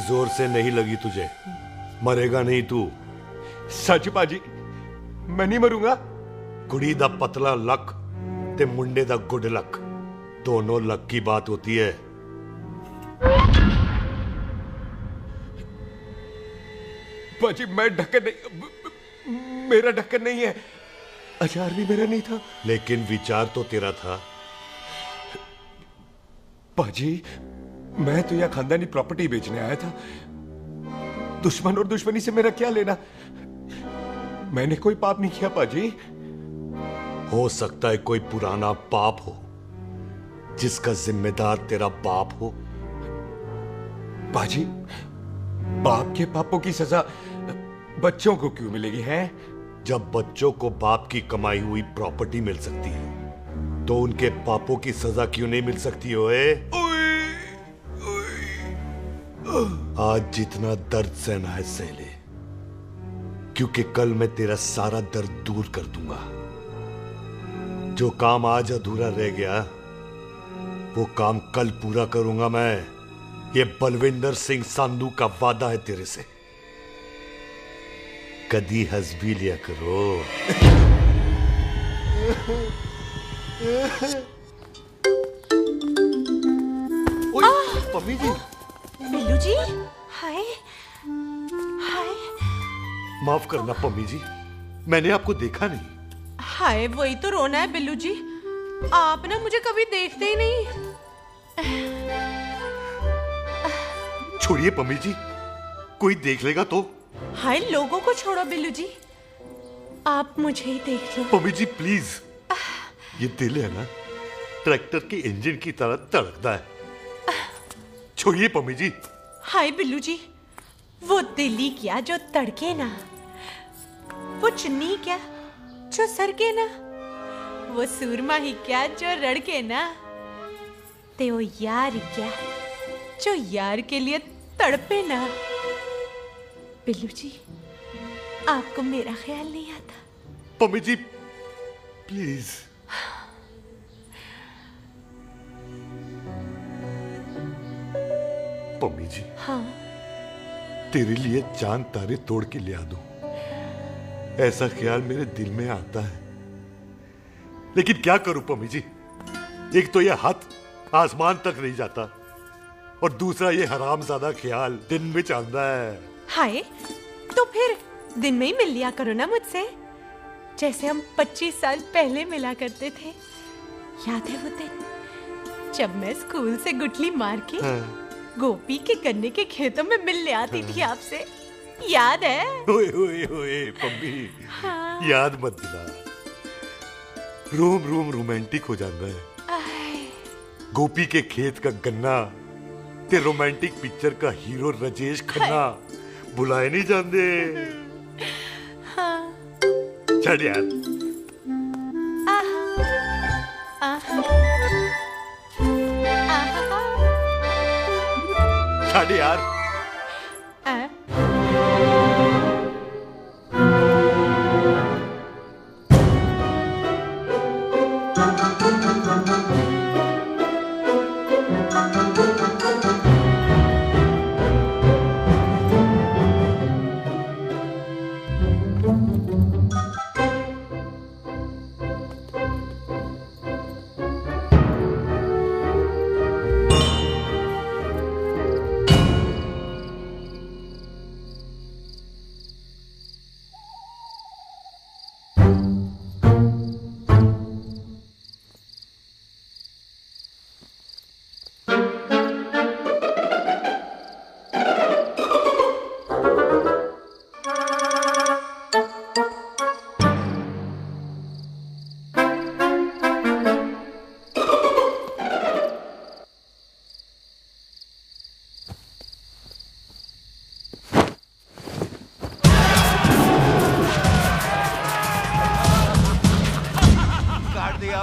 जोर से नहीं लगी तुझे, मरेगा नहीं तू। सच पाजी, मैं नहीं मरूंगा। कुड़ी दा पतला लक ते मुंडे दा गुड लक, दोनों लक की बात होती है। पाजी मैं ढक्कन नहीं, मेरा ढक्कन नहीं है। अचार भी मेरा नहीं था। लेकिन विचार तो तेरा था। पाजी मैं तो यह खानदानी प्रॉपर्टी बेचने आया था। दुश्मन और दुश्मनी से मेरा क्या लेना? मैंने कोई पाप नहीं किया पाजी। हो सकता है कोई पुराना पाप हो जिसका जिम्मेदार तेरा बाप हो। पाजी बाप के पापों की सजा बच्चों को क्यों मिलेगी है? जब बच्चों को बाप की कमाई हुई प्रॉपर्टी मिल सकती है तो उनके पापों की सजा क्यों नहीं मिल सकती? ओए आज जितना दर्द सहना है सह ले, क्योंकि कल मैं तेरा सारा दर्द दूर कर दूंगा। जो काम आज अधूरा रह गया वो काम कल पूरा करूंगा मैं। ये बलविंदर सिंह संधू का वादा है तेरे से। कदी हंस भी लिया करो। पम्मी जी, बिल्लू जी, हाय हाय। माफ करना पम्मी जी, मैंने आपको देखा नहीं। हाय वही तो रोना है बिल्लू जी, आप ना मुझे कभी देखते ही नहीं। छोड़िए पम्मी जी, कोई देख लेगा तो। हाय लोगों को छोड़ो बिल्लू जी, आप मुझे ही देख लो। पम्मी जी प्लीज, ये दिल है ना ट्रैक्टर के इंजन की तरह धड़कता है। छोड़िए पम्मी जी। हाय बिल्लू जी, वो दिल ही क्या जो तड़के ना, वो चुन्नी क्या जो सरके ना, वो सूरमा ही क्या जो रड़के ना, ते वो यार ही क्या जो यार के लिए तड़पे ना। बिल्लू जी आपको मेरा ख्याल नहीं आता? पम्मी जी प्लीज। पम्मी जी, हाँ तेरे लिए चांद तारे तोड़ के ले आ दूं, ऐसा ख्याल मेरे दिल में आता है। लेकिन क्या करूं पम्मी जी, एक तो यह हाथ आसमान तक नहीं जाता और दूसरा ये हरामजादा ख्याल दिन में चांदा है। हाय तो फिर दिन में ही मिल लिया करो ना मुझसे, जैसे हम 25 साल पहले मिला करते थे। याद है वो दिन जब मैं स्कूल से गुठली मार के गोपी के गन्ने के खेतों में मिलने आती थी आपसे, याद है? ओए ओए ओए पम्मी, हाँ। याद मत दिला, रोम रोम रोमांटिक हो जाता है। गोपी के खेत का गन्ना ते रोमांटिक पिक्चर का हीरो राजेश खन्ना बुलाए नहीं जाते। हाँ। छड़ यार। छड़ यार।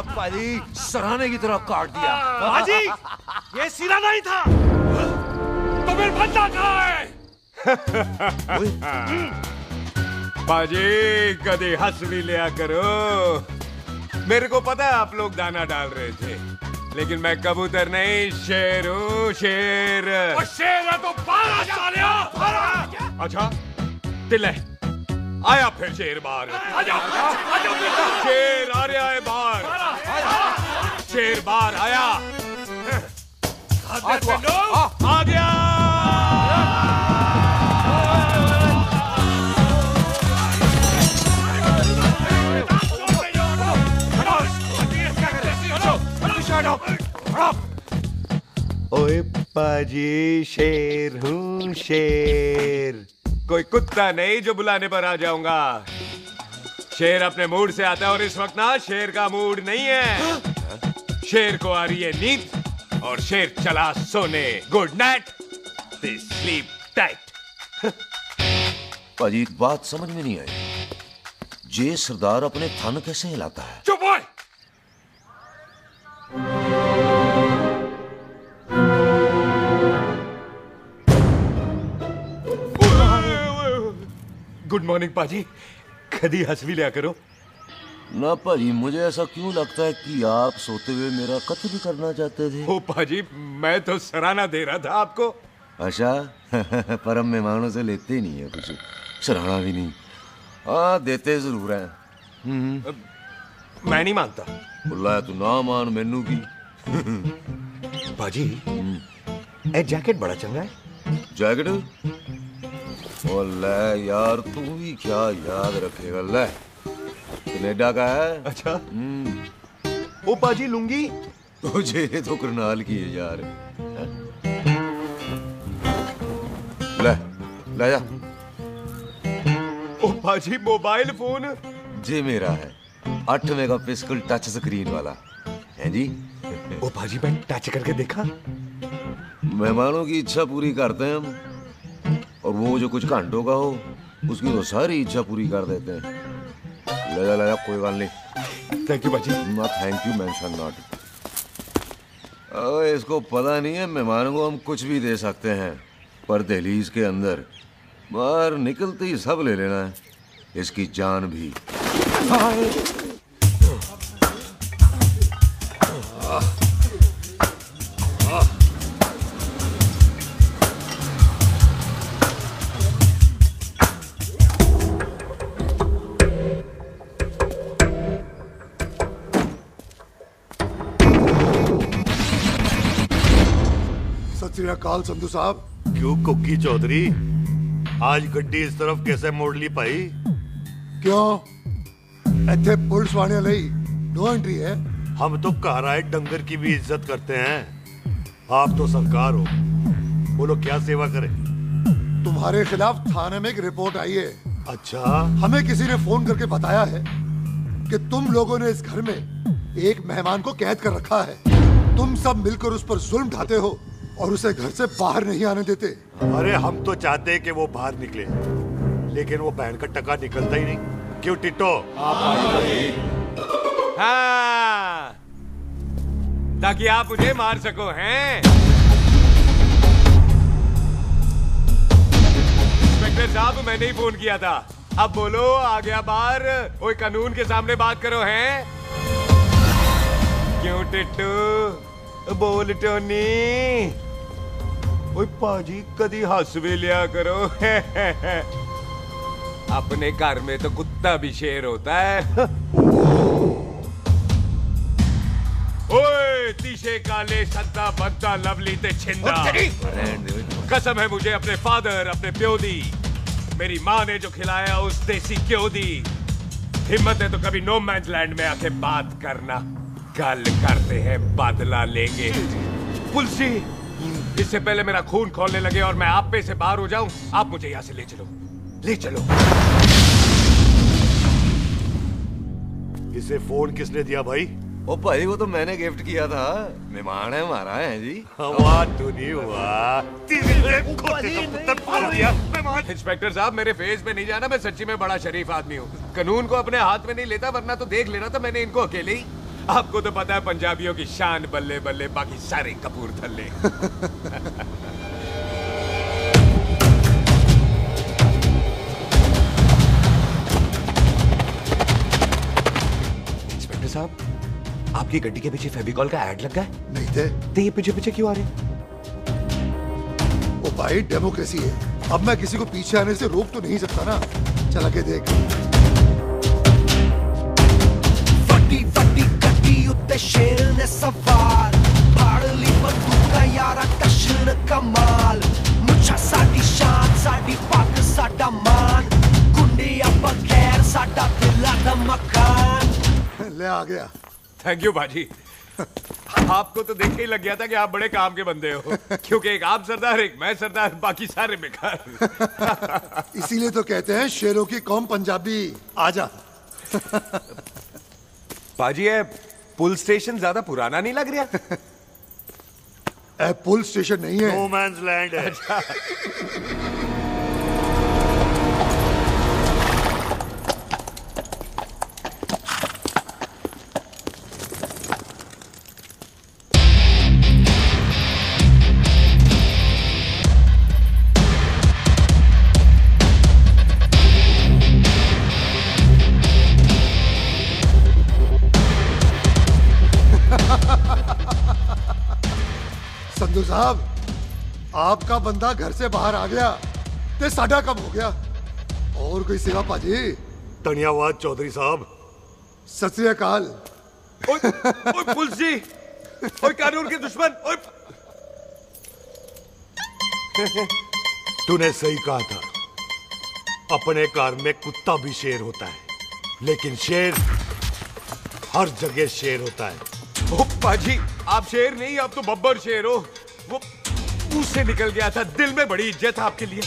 पाजी सराहने की तरह काट दिया। पाजी ये सिरा नहीं था, तो फिर बंदा कहाँ है? पाजी कभी हंस भी लिया करो। मेरे को पता है आप लोग दाना डाल रहे थे, लेकिन मैं कबूतर नहीं, शेर हूँ, शेर। और शेर है तो बाहर आ जा। अच्छा दिल है, आया फिर शेर बाहर। शेर आ रहा है बाहर, शेर बाहर आया, आ गया। ओए पाजी, शेर हूँ, शेर। कोई कुत्ता नहीं जो बुलाने पर आ जाऊंगा। शेर अपने मूड से आता है और इस वक्त ना शेर का मूड नहीं है। शेर को आ रही है नींद और शेर चला सोने। Good night, sleep tight. पाजी एक बात समझ में नहीं आई, जे सरदार अपने थन कैसे हिलाता है? चुप हो। गुड मॉर्निंग पाजी, कभी हंस भी लिया करो। ना पाजी, मुझे ऐसा क्यों लगता है कि आप सोते हुए मेरा कत्ल भी करना चाहते थे? ओ पाजी, मैं तो सराहना दे रहा था आपको। अच्छा पर हम मेहमानों से लेते ही नहीं है कुछ, सराहना भी नहीं। हाँ देते जरूर हैं। मैं नहीं मानता। बोला तू ना मान, मैनू की। पाजी ए जैकेट बड़ा चंगा है। जैकेट? ओ ले यार, तू भी क्या याद रखेगा। ले कनेडा का है। अच्छा। ओ पाजी लुंगी तुझे तो करनाल की है यार। ले ले जा। ओ पाजी मोबाइल फोन जे मेरा है, 8 मेगापिक्सल टच स्क्रीन वाला है जी। ओ पाजी मैं टच करके देखा। मेहमानों की इच्छा पूरी करते हैं हम, और वो जो कुछ घंटों का हो उसकी तो सारी इच्छा पूरी कर देते हैं। ले जा कोई बात नहीं। थैंक यू बाजी। ना थैंक यू मेंशन नॉट। इसको पता नहीं है मेहमानों को हम कुछ भी दे सकते हैं, पर दहलीज के अंदर बाहर निकलते ही सब ले लेना है, इसकी जान भी। सत श्री अकाल संधू साहब। क्यों कुक्की चौधरी, आज गड्डी इस तरफ कैसे मोड़ ली पाई? क्यों इतने पुलिस वाले लई नो एंट्री है? हम तो घर आए डंगर की भी इज्जत करते हैं। आप तो सरकार हो, बोलो क्या सेवा करें? तुम्हारे खिलाफ थाने में एक रिपोर्ट आई है। अच्छा? हमें किसी ने फोन करके बताया है कि तुम लोगों ने इस घर में एक मेहमान को कैद कर रखा है। तुम सब मिलकर उस पर जुल्म ढाते हो और उसे घर से बाहर नहीं आने देते। अरे हम तो चाहते हैं कि वो बाहर निकले, लेकिन वो बहन का टका निकलता ही नहीं। क्यों टिट्टो? हाँ, ताकि आप मुझे मार सको। हैं इंस्पेक्टर साहब, मैंने ही फोन किया था। अब बोलो, आ गया बाहर? कोई कानून के सामने बात करो। हैं क्यों टिट्टू? बोल टोनी। ओए पाजी कदी हंस भी लिया करो। अपने घर में तो कुत्ता भी शेर होता है। ओए तीशे काले सद्दा बद्दा लवली ते छिंदा, कसम है मुझे अपने फादर, अपने प्यो दी, मेरी माँ ने जो खिलाया उस देसी क्यों दी। हिम्मत है तो कभी नो मैंस लैंड में आके बात करना। कल करते हैं, बदला लेंगे। पुलसी, इससे पहले मेरा खून खोलने लगे और मैं आप पे से बाहर हो जाऊं, आप मुझे यहाँ से ले चलो, ले चलो। इसे फोन किसने दिया भाई? ओ भाई वो तो मैंने गिफ्ट किया था, मेहमान है हमारा है जी। वाह तू नहीं हुआ। इंस्पेक्टर साहब मेरे फेस पे नहीं जाना, मैं सच्ची में बड़ा शरीफ आदमी हूँ। कानून को अपने हाथ में नहीं लेता, वरना तो देख लेना था मैंने इनको अकेले ही। आपको तो पता है पंजाबियों की शान बल्ले बल्ले, बाकी सारे कपूरथले। इंस्पेक्टर साहब आपकी गड्डी के पीछे फेविकॉल का ऐड लग गया है? नहीं थे। तो ये पीछे पीछे क्यों आ रहे? ओ भाई डेमोक्रेसी है, अब मैं किसी को पीछे आने से रोक तो नहीं सकता ना। चल आगे देख। फटी फटी गड्डी उत्ते शेर ने सवार, फाड़ली बंदूका यारा टशन कमाल, मुछा साडी शान साडी पग साडा मान, गुंडिया बगैर साडा दिला दा मकान। ले आ गया। थैंक यू बाजी। आपको तो देख के ही लग गया था कि आप बड़े काम के बंदे हो, क्योंकि एक आप सरदार, एक मैं सरदार, बाकी सारे बेकार। इसीलिए तो कहते हैं शेरों की कौम पंजाबी। आजा। बाजी ये पुल स्टेशन ज्यादा पुराना नहीं लग रहा? पुल स्टेशन नहीं है, नो मैंस लैंड है। अच्छा। संधू साहब, आपका बंदा घर से बाहर आ गया ते साडा कब हो गया। और कोई सेवा पाजी? धन्यवाद चौधरी साहब। सत श्री अकाल। ओए पुलिस जी, ओए कानून के दुश्मन, ओए। तूने सही कहा था, अपने घर में कुत्ता भी शेर होता है, लेकिन शेर हर जगह शेर होता है। ओ पाजी, आप शेर नहीं, आप तो बब्बर शेर हो। वो मुंह से निकल गया था, दिल में बड़ी इज्जत है आपके लिए।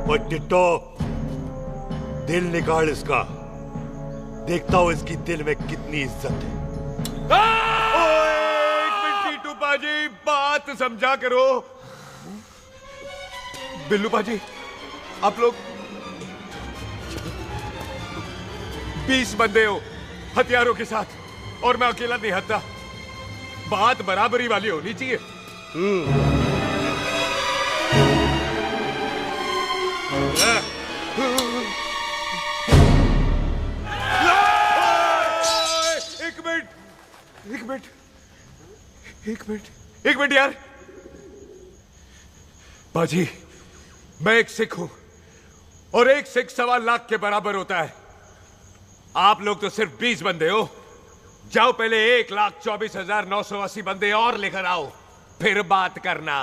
और टिट्टो, दिल निकाल इसका, देखता हूं इसकी दिल में कितनी इज्जत है। एक मिनट टीटू पाजी, बात समझा करो। बिल्लू पाजी, आप लोग 20 बंदे हो हथियारों के साथ, और मैं अकेला नहीं हटता। बात बराबरी वाली होनी चाहिए। एक मिनट यार। बाजी, मैं एक सिख हूं, और एक सिख 1.25 लाख के बराबर होता है। आप लोग तो सिर्फ 20 बंदे हो। जाओ पहले 1,24,980 बंदे और लेकर आओ, फिर बात करना।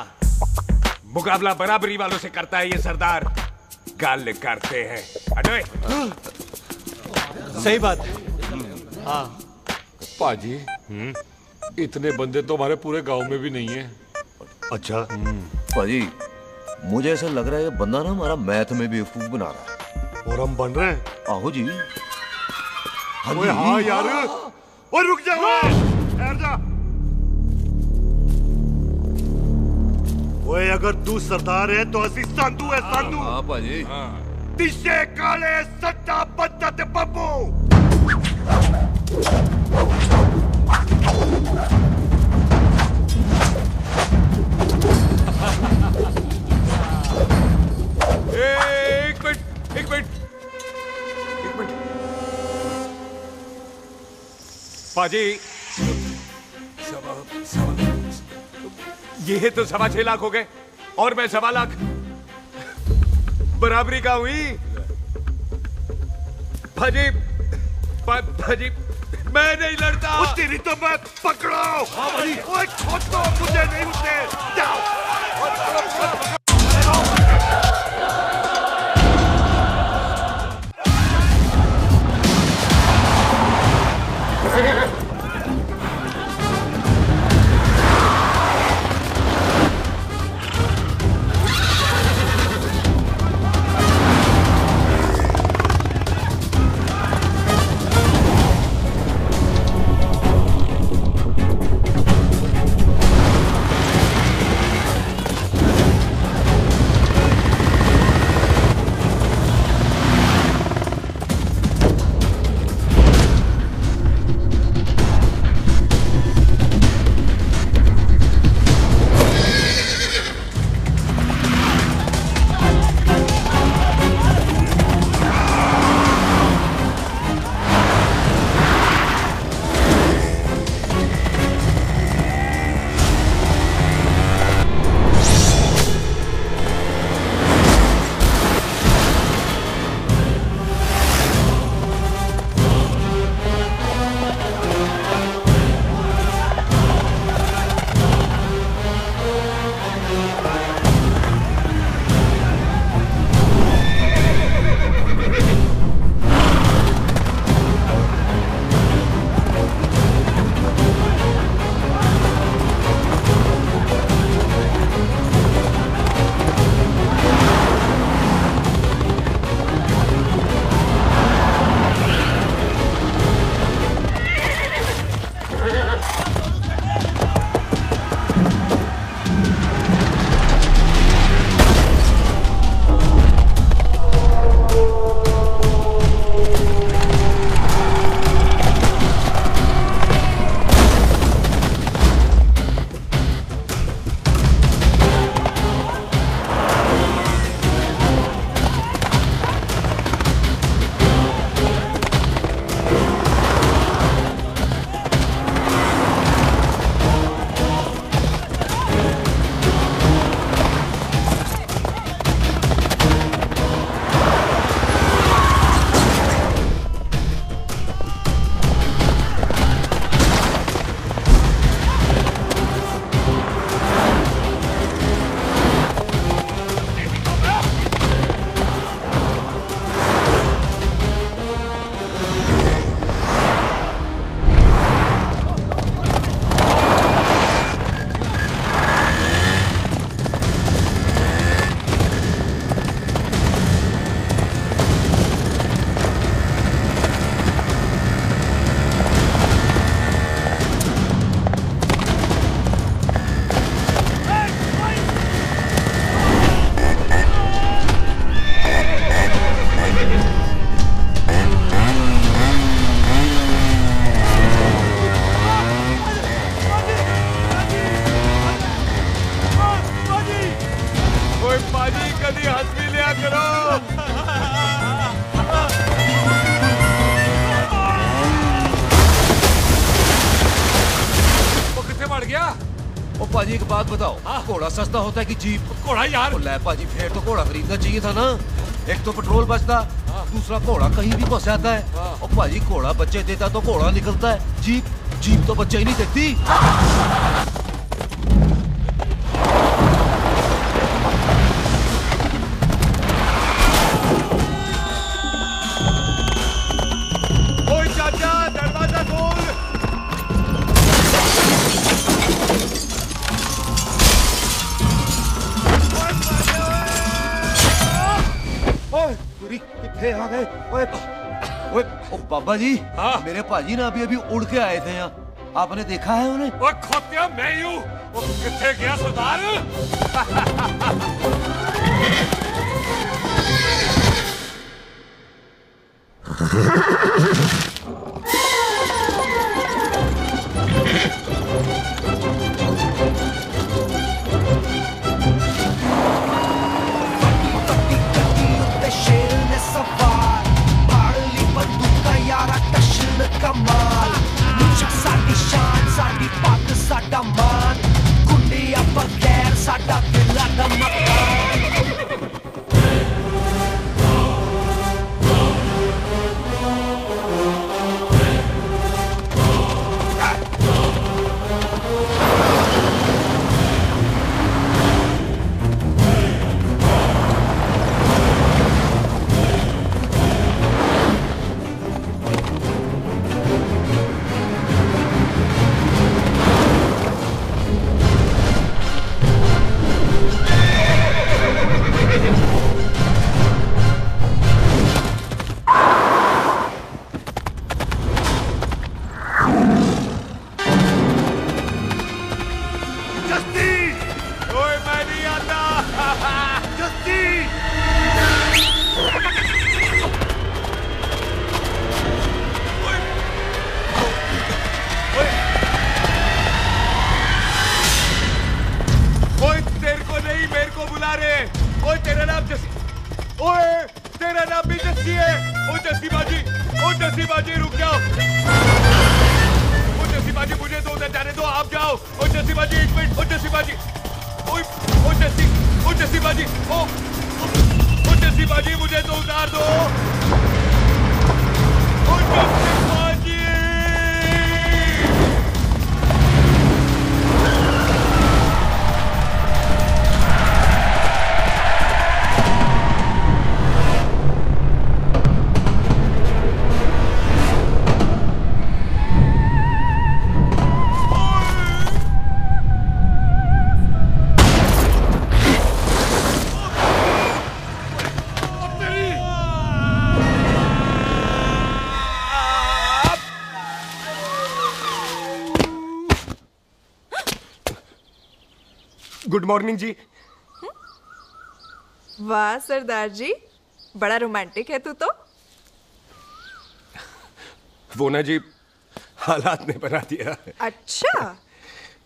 मुकाबला बराबरी वालों से करता है ये सरदार, गाल करते हैं। अरे सही बात है। हाँ पाजी, इतने बंदे तो हमारे पूरे गांव में भी नहीं है। अच्छा पाजी, मुझे ऐसा लग रहा है ये बंदा ना हमारा मैथ में बेवकूफ बना रहा है। और हम बन रहे हैं? आहो जी। ओए हाँ यार, और रुक जा, ठहर जा। ओए अगर तू सरदार है तो असी संधू है, संधू। हाँ पाजी। दिशे काले सट्टा बद्दा ते बब्बू। एक मिनट पाजी, ये तो 6.25 लाख हो गए, और मैं 1.25 लाख। बराबरी का हुई भाजी। भाजी, मैं नहीं लड़ता। तेरी तो मैं पकड़ो। ओए खोद दो, मुझे नहीं उठे। जाओ। ओ पाजी एक बात बताओ, घोड़ा सस्ता होता है कि जीप? घोड़ा यार। ले पाजी फिर तो घोड़ा खरीदना चाहिए था ना। एक तो पेट्रोल बचता, दूसरा घोड़ा कहीं भी फंस जाता है। और पाजी घोड़ा बच्चे देता तो घोड़ा निकलता है, जीप तो बच्चे ही नहीं देती। आ गए। ओए ओ बाबा जी, मेरे पाजी ना अभी उड़ के आए थे यहाँ, आपने देखा है उन्हें? ओए खोतिया मैं ही हूँ। किथे गया सरदार? कमाल मुझा साडी शान साडी पग साडा मान कुंडिया बगैर साडा दिल दा मकान। गुड मॉर्निंग जी। वाह सरदार जी, बड़ा रोमांटिक है तू तो। वो ना जी हालात ने बना दिया। अच्छा।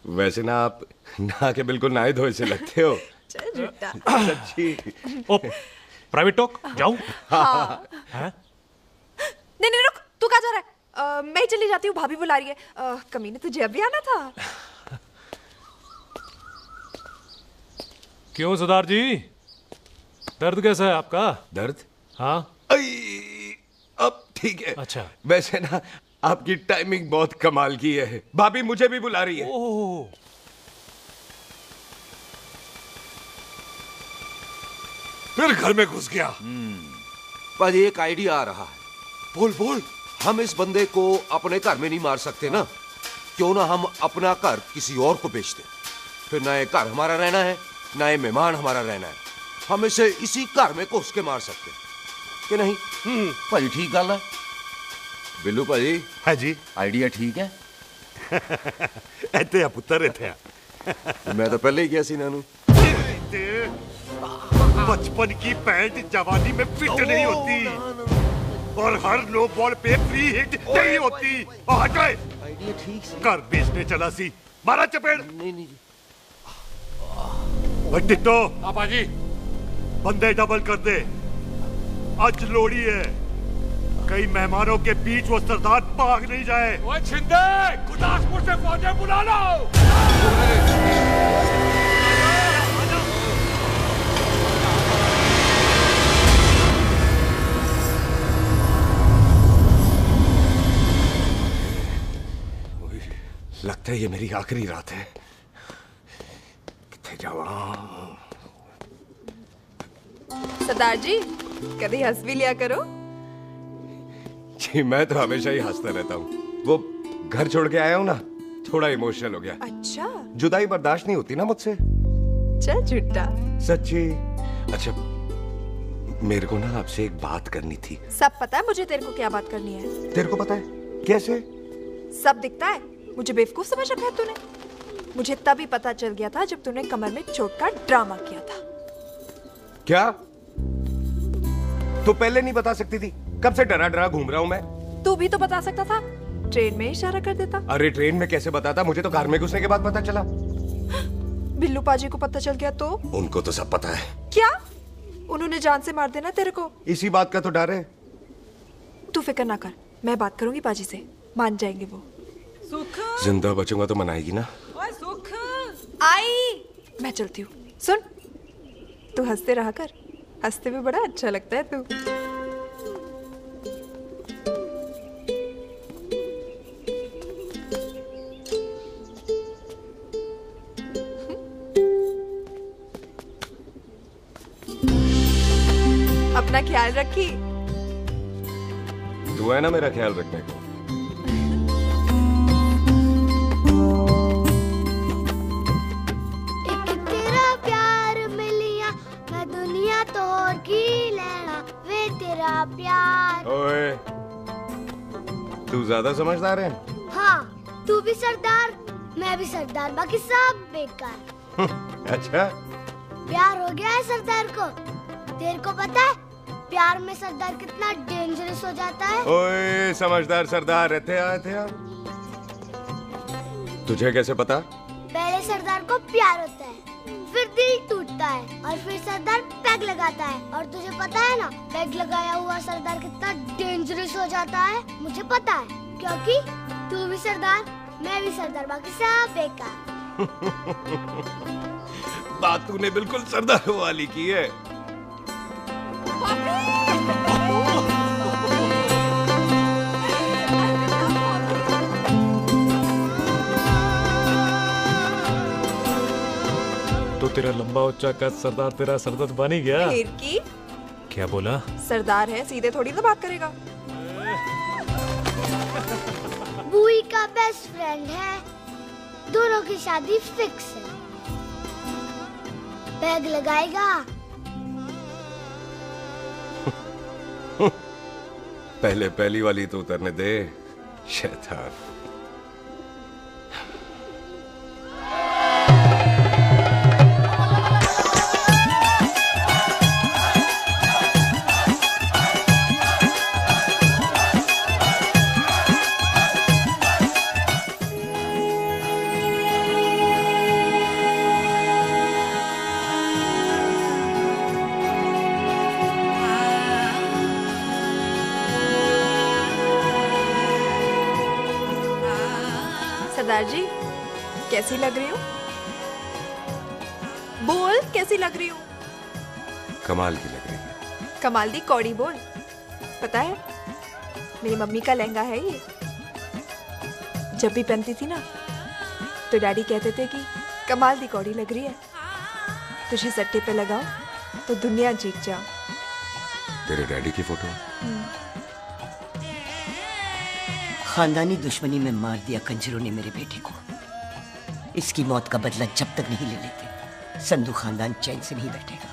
वैसे ना आप नहा के बिल्कुल नहाए धोए से लगते हो। चल झूठा। सच्ची। ओ, प्राइवेट टॉक जाऊं? हाँ। नहीं रुक, तू कहाँ जा रहा है? मैं ही चली जाती हूँ, भाभी बुला रही है। कमीने तुझे अभी आना था। क्यों सरदार जी, दर्द कैसा है आपका? दर्द? हाँ। अब ठीक है। अच्छा। वैसे ना आपकी टाइमिंग बहुत कमाल की है। भाभी मुझे भी बुला रही है। ओह। फिर घर में घुस गया। पर एक आइडिया आ रहा है। बोल। हम इस बंदे को अपने घर में नहीं मार सकते ना, क्यों ना हम अपना घर किसी और को बेच दें। फिर ना ये घर हमारा रहना है, ना ये मेहमान हमारा रहना है। हम इसे इसी घर में घुस के मार सकते हैं कि नहीं? भाजी ठीक गल है। बिल्लू भाजी। हाँ जी। आइडिया ठीक है। इत्थे आ पुत्तर, इत्थे आ। मैं तो पहले ही गया सी नानू। बचपन की पैंट जवानी में फिट नहीं होती और हर लो बॉल पे फ्री हिट नहीं होती। हट गए। आइडिया ठीक से। घर बेचने चला सी, मारा चपेड़। नहीं। टिट्टो। आपा जी। बंदे डबल कर दे, आज लोड़ी है। कई मेहमानों के बीच वो सरदार भाग नहीं जाए। ओए छिंदे, गुरदासपुर से फौजें बुला लो। है ये मेरी आखिरी रात है। किथे जावा? सरदार जी कभी हंस भी लिया करो। जी मैं तो हमेशा ही हंसता रहता हूँ। वो घर छोड़ के आया हूँ ना, थोड़ा इमोशनल हो गया। अच्छा जुदाई बर्दाश्त नहीं होती ना मुझसे। चल झूठा। सच्ची। अच्छा मेरे को ना आपसे एक बात करनी थी। सब पता है मुझे तेरे को क्या बात करनी है। तेरे को पता है? कैसे? सब दिखता है। मुझे बेवकूफ समझ रखा है तूने। मुझे तभी पता चल गया था जब तूने कमर में चोट का ड्रामा किया था। क्या? तो पहले नहीं बता सकती थी? कब से डरा डरा घूम रहा हूँ मैं। तू भी तो बता सकता था, ट्रेन में इशारा कर देता। अरे ट्रेन में कैसे बताता? मुझे तो कार में घुसने के बाद पता चला। बिल्लू पाजी को पता चल गया तो? उनको तो सब पता है। क्या? उन्होंने जान से मार देना तेरे को। इसी बात का तो डर है। तू फिक्र ना कर, मैं बात करूंगी पाजी से, मान जाएंगे वो। सुख जिंदा बचूंगा तो मनाएगी ना? ओए सुख आई मैं चलती हूँ। सुन तू हंसते रहा कर, हंसते में बड़ा अच्छा लगता है तू। अपना ख्याल रखी। तू है ना मेरा ख्याल रखने को। एक तेरा प्यार मिलिया मैं दुनिया तोड़ की लेना वे तेरा प्यार। ओए तू ज्यादा समझदार है। हाँ तू भी सरदार मैं भी सरदार, बाकी सब बेकार। अच्छा प्यार हो गया है सरदार को। तेरे को पता है प्यार में सरदार कितना डेंजरस हो जाता है। ओए समझदार सरदार रहते आए थे आप। तुझे कैसे पता? पहले सरदार को प्यार होता है, फिर दिल टूटता है और फिर सरदार पैग लगाता है। और तुझे पता है ना पैग लगाया हुआ सरदार कितना डेंजरस हो जाता है। मुझे पता है क्योंकि तू भी सरदार मैं भी सरदार, बाकी सब बेकार। बात तूने बिल्कुल सरदार वाली की है। तो तेरा लंबा उच्चा कद सरदार तेरा सरदर्द बन ही गया। फिर की? क्या बोला? सरदार है सीधे थोड़ी ना बात करेगा। बुई का बेस्ट फ्रेंड है, दोनों की शादी फिक्स है। पैग लगाएगा। पहले पहली वाली तो उतरने दे शैतान। सरदार जी कैसी लग रही हूँ? बोल कैसी लग रही हूँ? कमाल की लग रही है। कमाल दी कौड़ी बोल। पता है मेरी मम्मी का लहंगा है ये। जब भी पहनती थी ना तो डैडी कहते थे कि कमाल दी कौड़ी लग रही है, तुझे सट्टे पे लगाओ तो दुनिया जीत जाओ। तेरे डैडी की फोटो? खानदानी दुश्मनी में मार दिया कंजरों ने मेरे बेटे को। इसकी मौत का बदला जब तक नहीं ले लेते संधू खानदान चैन से नहीं बैठेगा।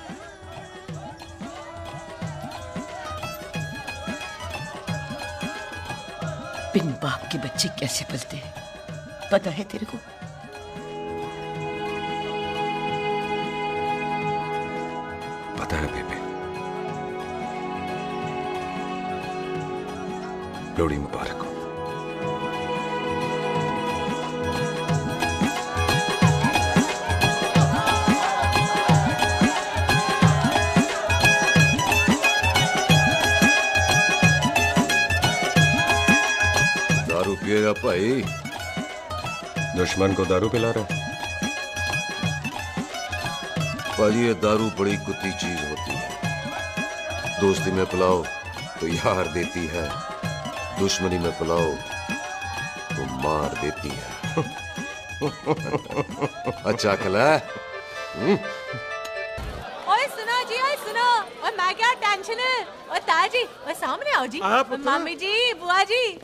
बिन बाप के बच्चे कैसे पलते हैं पता है तेरे को? पता है बेबे। लोहड़ी मुबारक हो। दारू पिएगा भाई? दुश्मन को दारू पिला रहा है? भाजी ये दारू बड़ी कुत्ती चीज होती है। दोस्ती में पिलाओ तो यार देती है, दुश्मनी में पिलाओ तो मार देती है। अच्छा खिला है। ओए सुनो जी, ओए सुनो, ओए मैं क्या टेंशन है, ओए ताया जी, ओए सामने आओ जी, मामी जी, बुआ जी,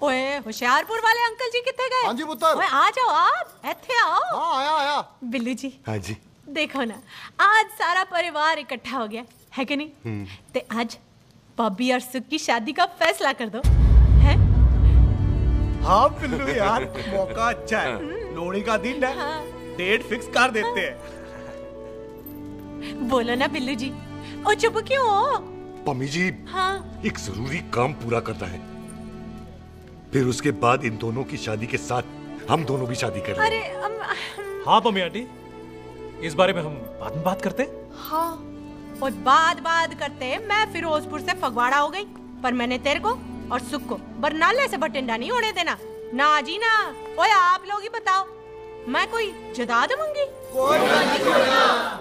ओए होशियारपुर वाले अंकल जी कितने गए? हाँ जी पुत्र। ओए आ जाओ आप, ऐथे आओ। हाँ आया आया। बिल्लू जी। हाँ जी। देखो ना, आज सारा परिवार इकट्ठा हो गया है कि नहीं? ते आज बॉबी और सुख की शादी का फैसला कर दो, हैं? हाँ बिल्लू यार, मौका अच्छा है, लोहड़ी का दिन है, डेट फिक्स कर देते हैं। बोलो ना बिल्लू जी, ओ चुप क्यों हो? पम्मी जी, हाँ एक जरूरी काम पूरा करना है, फिर उसके बाद इन दोनों की शादी के साथ हम दोनों भी शादी करेंगे। अरे हाँ पम्मी आंटी, इस बारे में हम बाद में बात करते। हाँ और बात करते, मैं फिरोजपुर से फगवाड़ा हो गई, पर मैंने तेरे को और सुख को बरनाले से बठिंडा नहीं होने देना। ना जी ना। ओए आप लोग ही बताओ, मैं कोई जदाद मंगी?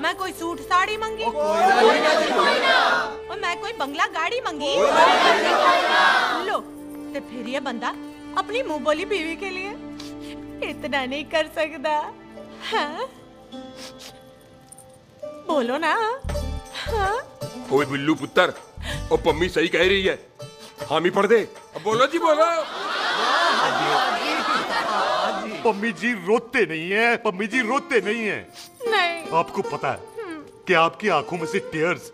मैं कोई सूट साड़ी मंगी? और मैं कोई बंगला गाड़ी मंगी? लो, तो फिर ये बंदा अपनी मुंह बोली बीवी के लिए इतना नहीं कर सकता, हाँ? बोलो ना। हाँ? ओए बिल्लू पुत्र, ओ पम्मी सही कह रही है, हामी पढ़ दे। अब बोलो जी बोलो। पम्मी जी रोते नहीं है, पम्मी जी रोते नहीं है। नहीं। आपको पता है कि आपकी आंखों में से टीयर्स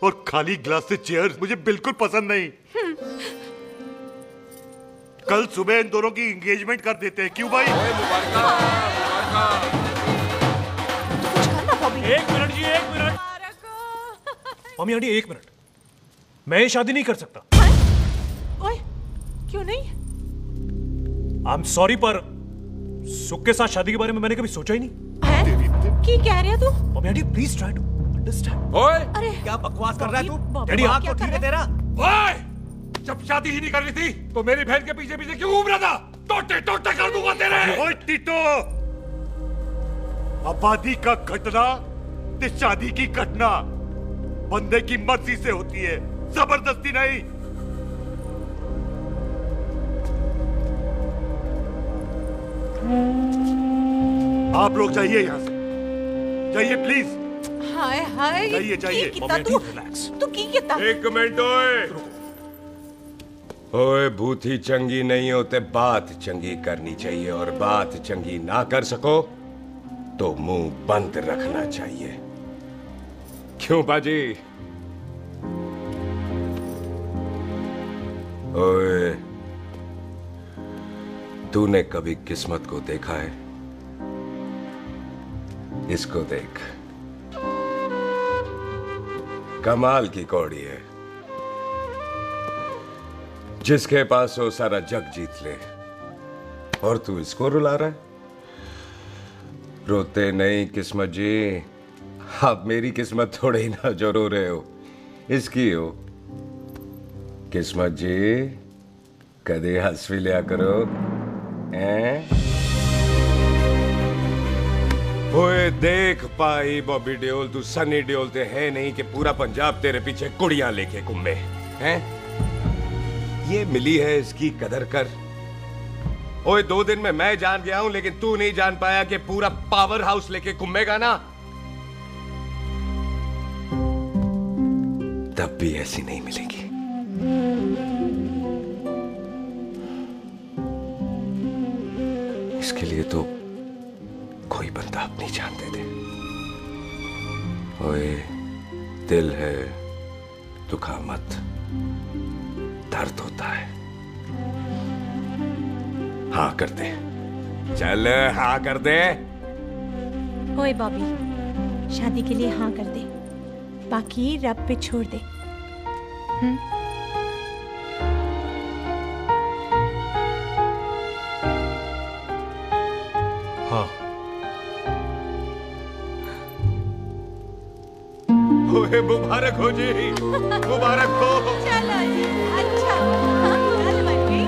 और खाली ग्लास से चेयर्स मुझे बिल्कुल पसंद नहीं। कल सुबह इन दोनों की एंगेजमेंट कर देते हैं, क्यों भाई? एक मिनट जी, एक मिनट। मम्मी आंटी एक मिनट, मैं ये शादी नहीं कर सकता। ओए, क्यों नहीं? आई एम सॉरी, पर सुख के साथ शादी के बारे में मैंने कभी सोचा ही नहीं। की कह रहे हो तू? Mummy aunty please try to understand. ओए अरे क्या बकवास कर रहा है तू? डैडी दिमाग आप तो ठीक है तेरा? ओए, जब शादी ही नहीं करनी थी तो मेरी बहन के पीछे पीछे क्यों घूम रहा था? टोटे टोटे कर दूंगा तेरे। ओए टीटो, आबादी का घटना ते शादी की घटना बंदे की मर्जी से होती है, जबरदस्ती नहीं। आप लोग जाइए यहाँ से, जाइए प्लीज। हाय हाय, जाइए जाइए। तू की कितना? एक मिनट ओए। ओए भूथी चंगी नहीं होते, बात चंगी करनी चाहिए, और बात चंगी ना कर सको तो मुंह बंद रखना चाहिए। क्यों बाजी? ओए, तूने कभी किस्मत को देखा है? इसको देख, कमाल की कौड़ी है, जिसके पास हो सारा जग जीत ले, और तू इसको रुला रहा है? रोते नहीं किस्मत जी, आप मेरी किस्मत थोड़े ही ना जो रो रहे हो, इसकी हो। किस्मत जी कदे हंस भी लिया करो, हैं? ओए देख पाई बॉबी देओल, तू सनी देओल ते है नहीं कि पूरा पंजाब तेरे पीछे कुड़ियां लेके घूमे, हैं? ये मिली है, इसकी कदर कर। ओए 2 दिन में मैं जान गया हूं, लेकिन तू नहीं जान पाया कि पूरा पावर हाउस लेके घूमेगा ना, तब भी ऐसी नहीं मिलेगी। इसके लिए तो कोई बंदा अपनी जान दे दे। ओए दिल है, दुखा मत, दर्द होता है। हाँ कर दे, चल हाँ कर दे। ओए बॉबी, शादी के लिए हाँ कर दे, बाकी रब पे छोड़ दे। हाँ। ओए मुबारक हो जी, मुबारक हो। चलो जी, अच्छा, चल बच्ची।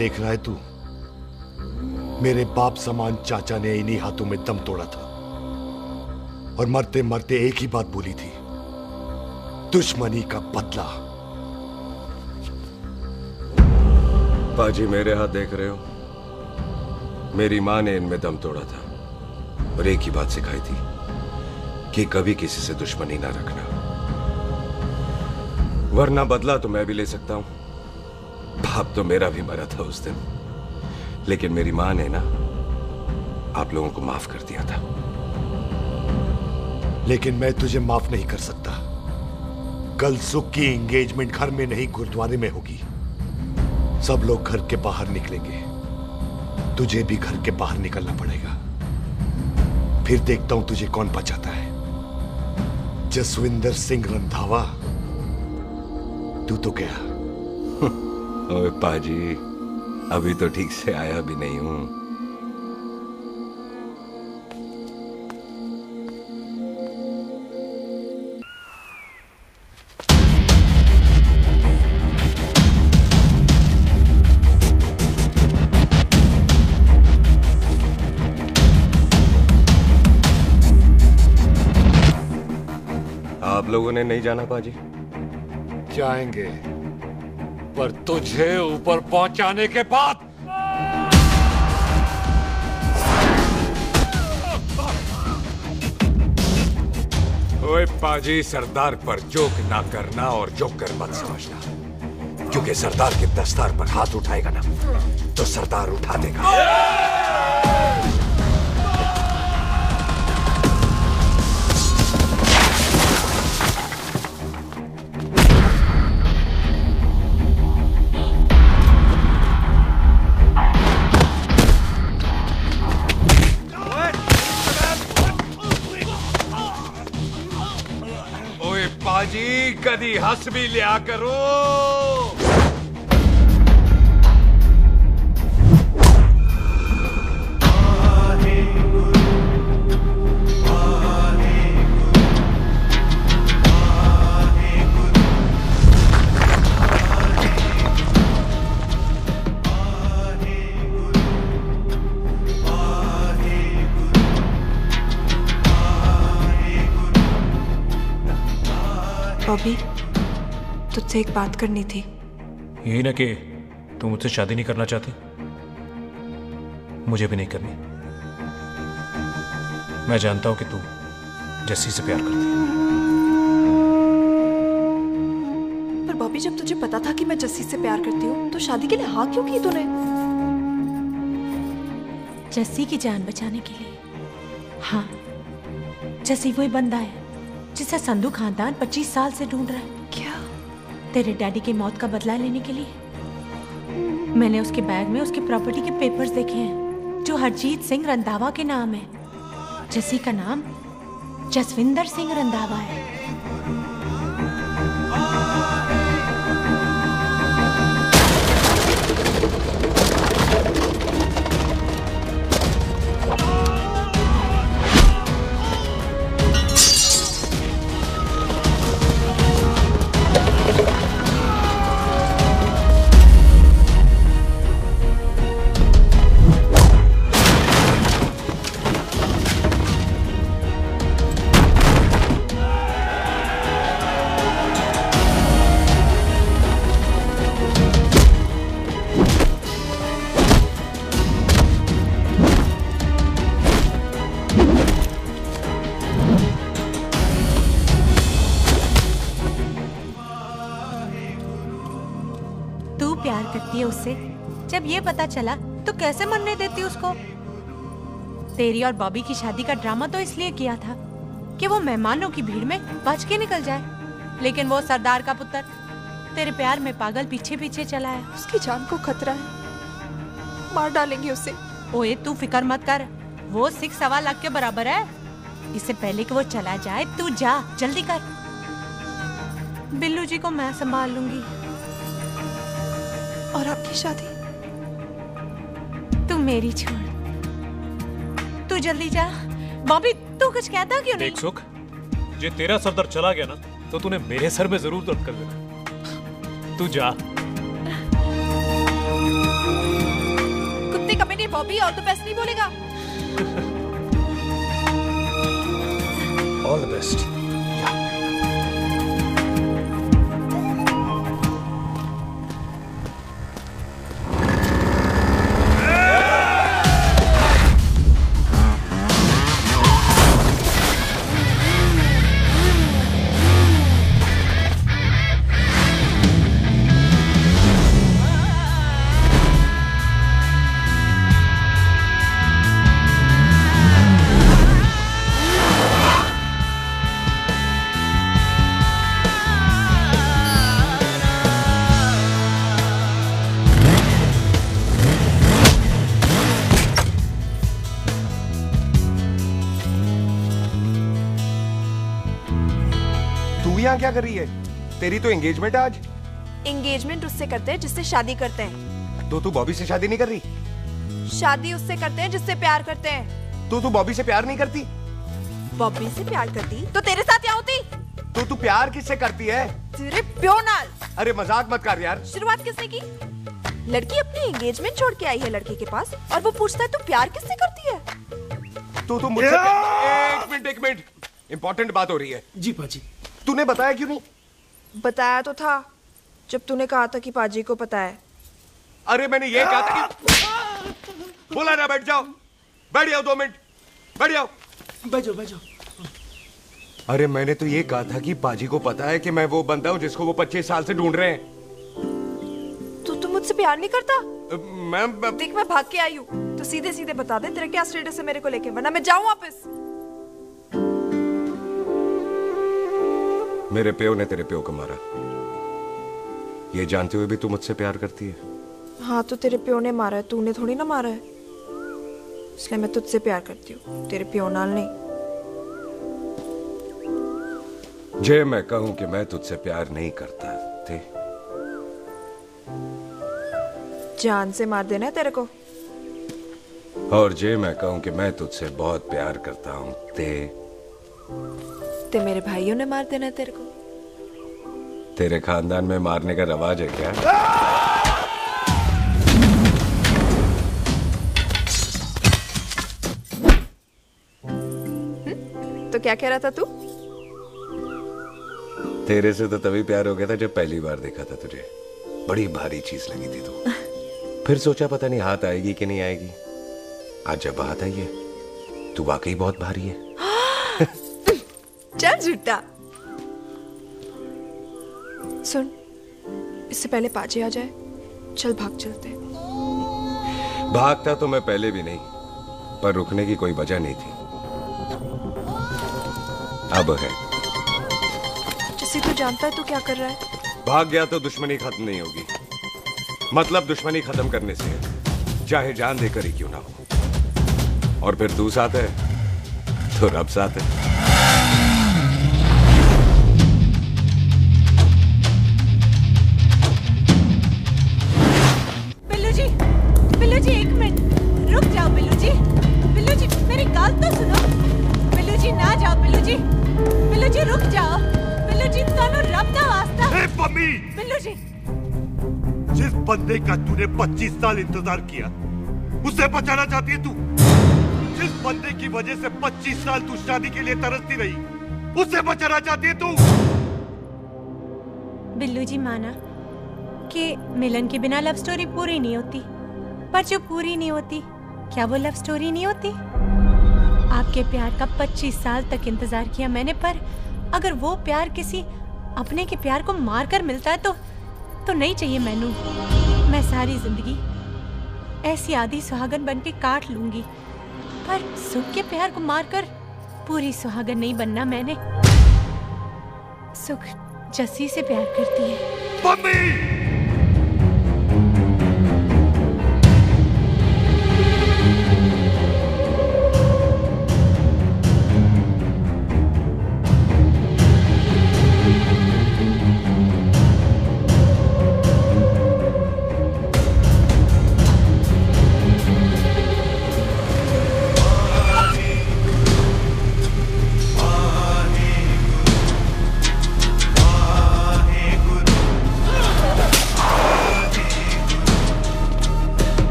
देख रहा है तू? मेरे बाप समान चाचा ने इन्हीं हाथों में दम तोड़ा था और मरते मरते एक ही बात बोली थी, दुश्मनी का बदला। पाजी मेरे हाथ देख रहे हो? मेरी माँ ने इनमें दम तोड़ा था और एक ही बात सिखाई थी कि कभी किसी से दुश्मनी ना रखना, वरना बदला तो मैं भी ले सकता हूं। बाप तो मेरा भी मरा था उस दिन, लेकिन मेरी माँ ने ना आप लोगों को माफ कर दिया था। लेकिन मैं तुझे माफ नहीं कर सकता। कल सुख की एंगेजमेंट घर में नहीं गुरुद्वारे में होगी। सब लोग घर के बाहर निकलेंगे, तुझे भी घर के बाहर निकलना पड़ेगा। फिर देखता हूं तुझे कौन बचाता है। जसविंदर सिंह रंधावा, तू तो गया। ओए पाजी, अभी तो ठीक से आया भी नहीं हूं। आप लोगों ने नहीं जाना पाजी? जाएंगे, पर तुझे ऊपर पहुंचाने के बाद। ओए पाजी, सरदार पर जोक ना करना और जोकर मत समझना, क्योंकि सरदार के दस्तार पर हाथ उठाएगा ना तो सरदार उठा देगा। पाजी, कदी हंस भी लिया करो। बॉबी, तुझसे एक बात करनी थी। यही ना कि तू मुझसे शादी नहीं करना चाहती, मुझे भी नहीं करनी। मैं जानता हूं कि तू जस्सी से प्यार करती है। पर बॉबी, जब तुझे पता था कि मैं जस्सी से प्यार करती हूँ तो शादी के लिए हाँ क्यों की तूने? जस्सी की जान बचाने के लिए। हाँ, जस्सी वही बंदा है जिसे संधू खानदान 25 साल से ढूंढ रहा है। क्या? तेरे डैडी की मौत का बदला लेने के लिए। मैंने उसके बैग में उसकी प्रॉपर्टी के पेपर्स देखे हैं जो हरजीत सिंह रंधावा के नाम है। जस्सी का नाम जसविंदर सिंह रंधावा है। उससे जब ये पता चला तो कैसे मरने देती उसको? तेरी और बॉबी की शादी का ड्रामा तो इसलिए किया था कि वो मेहमानों की भीड़ में बच के निकल जाए, लेकिन वो सरदार का पुत्र तेरे प्यार में पागल पीछे पीछे चला है। उसकी जान को खतरा है, मार डालेंगे उसे। ओए तू फिक्र मत कर, वो 6.25 लाख के बराबर है। इससे पहले कि वो चला जाए तू जा, जल्दी कर। बिल्लू जी को मैं संभाल लूंगी। और आपकी शादी? तू मेरी छोड़, तू जल्दी जा। बॉबी तू कुछ कहता क्यों नहीं? देख सुख, ये तेरा सरदार चला गया ना तो तूने मेरे सर में जरूर दर्द कर देना। तू जा। बॉबी और तो बेस्ट नहीं बोलेगा। All the best. यहाँ क्या कर रही है? तेरी तो एंगेजमेंट है आज। एंगेजमेंट उससे करते हैं जिससे शादी करते हैं। तो तू बॉबी से शादी नहीं कर रही? शादी उससे करते हैं जिससे प्यार करते हैं। तो तू बॉबी से प्यार नहीं करती? बॉबी से प्यार करती तो तेरे साथ क्या होती? तो तू प्यार किससे करती है? तेरे प्यो नाल। अरे मजाक मत कर यार। शुरुआत किसने की? लड़की अपनी एंगेजमेंट छोड़ के आई है लड़के के पास और वो पूछता है तू प्यार किससे करती है? तो मुझसे एक मिनट इंपॉर्टेंट बात हो रही है। जी पाजी। तूने बताया क्यों नहीं? बताया तो था जब तूने कहा था कि पाजी को पता है। अरे मैंने ये कहा था कि बोला ना बैठ जाओ। बैठ जाओ 2 मिनट। बैठ जाओ। बैठ जाओ। अरे मैंने तो ये कहा था कि पाजी को पता है कि मैं वो बंदा हूँ जिसको वो 25 साल से ढूंढ रहे हैं। तू मुझसे प्यार नहीं करता? मैं देख मैं भाग के आई हूँ तो सीधे सीधे बता दे तेरा क्या स्टेटस है मेरे को लेके, वरना मैं जाऊँ वापस। मेरे प्यो ने तेरे प्यो को मारा, ये जानते हुए भी तू मुझसे प्यार करती है? हाँ तो तेरे प्यो ने मारा है, तूने थोड़ी ना मारा है, इसलिए मैं तुझसे प्यार करती हूँ, तेरे प्यो नाल नहीं। जे मैं कहूं कि मैं तुझसे प्यार नहीं करता थे, जान से मार देना है तेरे को। और जे मैं कहूं कि मैं तुझसे बहुत प्यार करता हूं ते मेरे भाइयों ने मार देना है तेरे को। तेरे खानदान में मारने का रवाज है क्या? तो क्या कह रहा था तू? तेरे से तो तभी प्यार हो गया था जब पहली बार देखा था तुझे, बड़ी भारी चीज लगी थी तू। फिर सोचा पता नहीं हाथ आएगी कि नहीं आएगी, आज जब हाथ आई है तू वाकई बहुत भारी है। चल झूठा। सुन, इससे पहले पाजी आ जाए, चल भाग चलते। भागता तो मैं पहले भी नहीं, पर रुकने की कोई वजह नहीं थी, अब है। जैसे तू जानता है तू क्या कर रहा है। भाग गया तो दुश्मनी खत्म नहीं होगी, मतलब दुश्मनी खत्म करने से है, चाहे जान देकर ही क्यों ना हो। और फिर तू साथ है तो रब साथ है। बिल्लू जी 1 मिनट रुक जाओ। बिल्लू जी मेरी बात तो सुनो। बिल्लू जी ना जाओ। बिल्लू जी रुक जाओ। बिल्लू जी दोनों रब का वास्ता। ए पम्मी, बिल्लू जी जिस बंदे का तूने 25 साल इंतजार किया उसे बचाना चाहती है तू? जिस बंदे की वजह से 25 साल तू शादी के लिए तरसती रही उसे बचाना चाहती है तू? बिल्लू जी माना कि मिलन के बिना लव स्टोरी पूरी नहीं होती, पर जो पूरी नहीं होती क्या वो लव स्टोरी नहीं होती? आपके प्यार का 25 साल तक इंतजार किया मैंने, पर अगर वो प्यार किसी अपने के प्यार को मारकर मिलता है तो नहीं चाहिए मैनू। मैं सारी जिंदगी ऐसी आधी सुहागन बन के काट लूंगी, पर सुख के प्यार को मारकर पूरी सुहागन नहीं बनना मैंने। सुख जस्सी से प्यार करती है। मम्मी!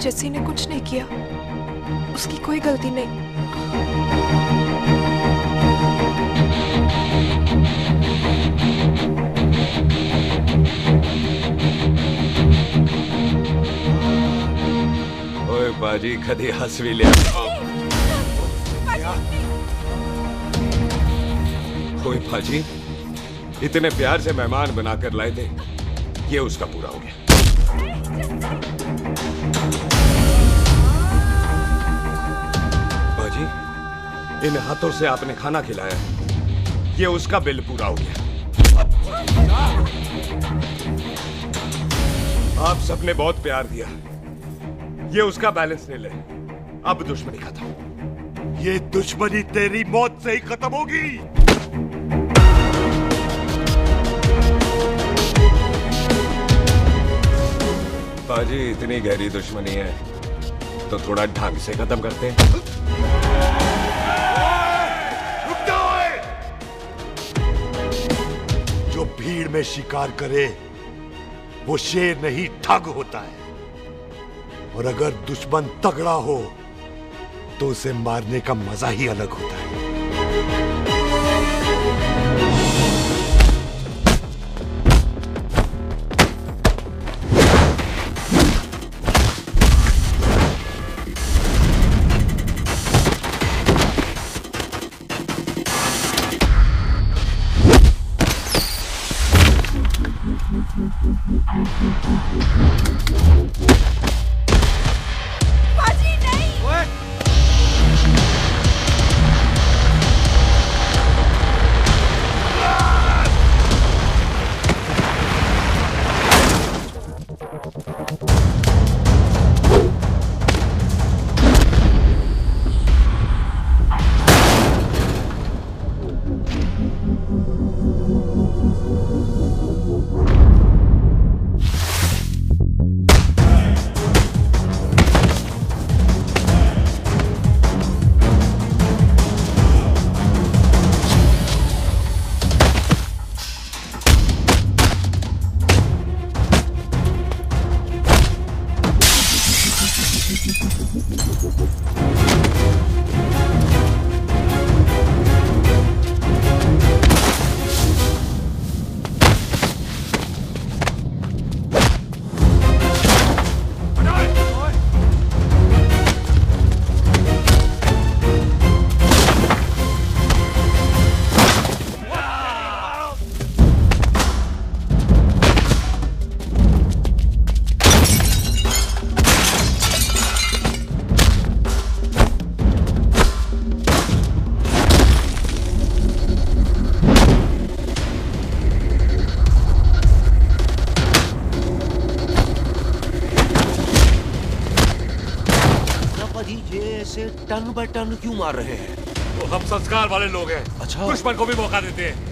जस्सी ने कुछ नहीं किया, उसकी कोई गलती नहीं। ओए बाजी कदी हंस भी लिया। ओए बाजी इतने प्यार से मेहमान बनाकर लाए थे, ये उसका पूरा हो गया। बाजी इन हाथों से आपने खाना खिलाया, ये उसका बिल पूरा हो गया। आप सबने बहुत प्यार दिया, ये उसका बैलेंस ले ले। अब दुश्मनी खत्म। ये दुश्मनी तेरी मौत से ही खत्म होगी। बाजी इतनी गहरी दुश्मनी है तो थोड़ा ढंग से खत्म करते हैं। रुक जाओ! जो भीड़ में शिकार करे वो शेर नहीं ठग होता है, और अगर दुश्मन तगड़ा हो तो उसे मारने का मजा ही अलग होता है। बाजी नहीं। ऐसे टन बाय टन क्यों मार रहे हैं? तो हम संस्कार वाले लोग हैं। अच्छा। दुश्मन को भी मौका देते हैं।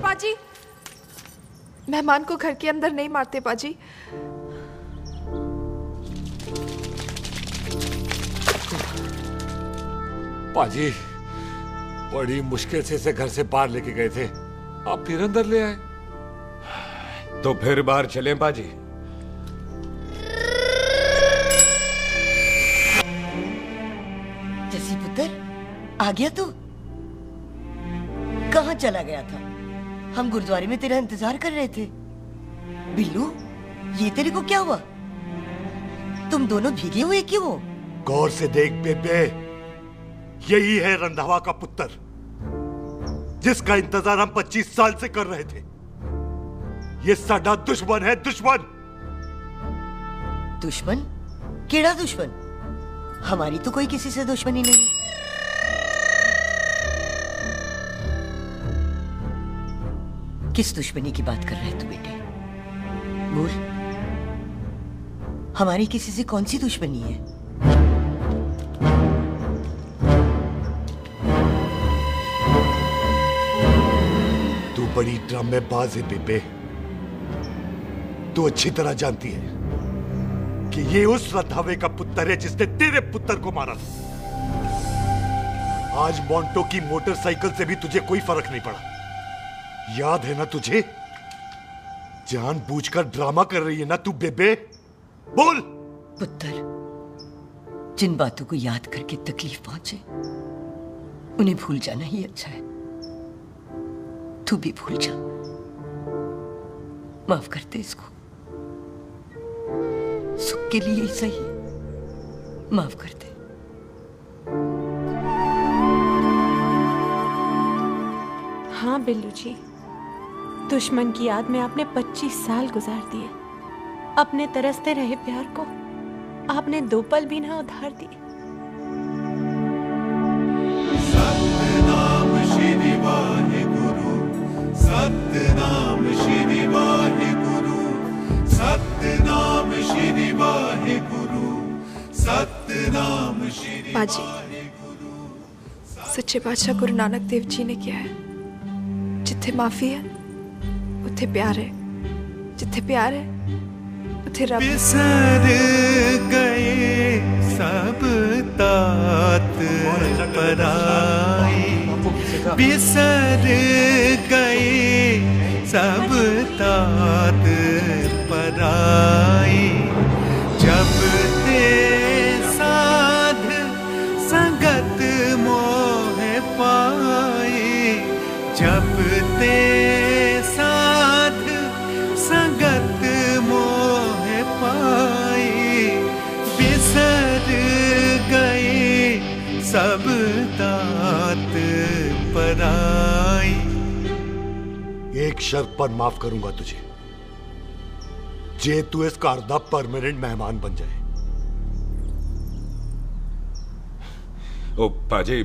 पाजी। मेहमान को घर के अंदर नहीं मारते पाजी। पाजी, बड़ी मुश्किल से इसे घर से बाहर लेके गए थे, आप फिर अंदर ले आए। तो फिर बाहर चलें पाजी। जसी पुत्र, आ गया तू? कहाँ चला गया था? हम गुरुद्वारे में तेरा इंतजार कर रहे थे। बिल्लू, ये तेरे को क्या हुआ? तुम दोनों भीगे हुए क्यों हो? गौर से देख बेबे, यही है रंधावा का पुत्र, जिसका इंतजार हम 25 साल से कर रहे थे। ये साडा दुश्मन है, दुश्मन। दुश्मन? केड़ा दुश्मन? हमारी तो कोई किसी से दुश्मनी नहीं। किस दुश्मनी की बात कर रहे तू बेटे? बोल, हमारी किसी से कौन सी दुश्मनी है? तू बड़ी ड्रामेबाज है बेबे। तू अच्छी तरह जानती है कि ये उस रंधावे का पुत्र है जिसने तेरे पुत्र को मारा था। आज मोंटो की मोटरसाइकिल से भी तुझे कोई फर्क नहीं पड़ा। याद है ना तुझे? जानबूझकर ड्रामा कर रही है ना तू बेबे? बोल। पुत्र, जिन बातों को याद करके तकलीफ पहुंचे उन्हें भूल जाना ही अच्छा है। तू भी भूल जा। माफ कर दे इसको, सुख के लिए ही सही। माफ कर दे। हाँ बिल्लू जी, दुश्मन की याद में आपने 25 साल गुजार दिए। अपने तरसते रहे प्यार को आपने 2 पल भी ना उधार दिए। सतनाम श्री वाहेगुरु, सतनाम श्री वाहेगुरु, सतनाम श्री वाहेगुरु, सतनाम श्री पाजी, सच्चे बादशाह गुरु नानक देव जी ने किया है, जिथे माफी है उथे प्यार है, जिथे प्यार है उथे रब। बिसर गए सब तात पराई, बिसर गए सब तात पराई। जब ते साध संगत मोह पाई, जब ते साध संगत मोह पाई। बिसर गए सब तात पराई। एक शर्त पर माफ करूंगा तुझे, जे तू इस घर दा परमानेंट मेहमान बन जाए। ओ पाजी,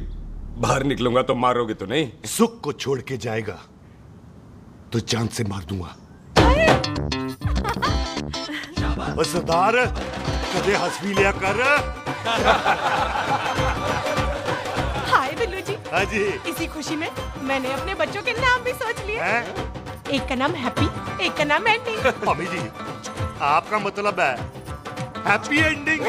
बाहर निकलूंगा तो मारोगे तो नहीं? सुख को छोड़ के जाएगा तो जान से मार दूंगा। सरदार, कदे हंस भी लिया कर। हाय बिल्लू जी। हाँ जी। इसी खुशी में मैंने अपने बच्चों के नाम भी सोच लिए। एक का नाम हैप्पी, एक का नाम एंडिंग। मम्मी जी, आपका मतलब है हैप्पी एंडिंग?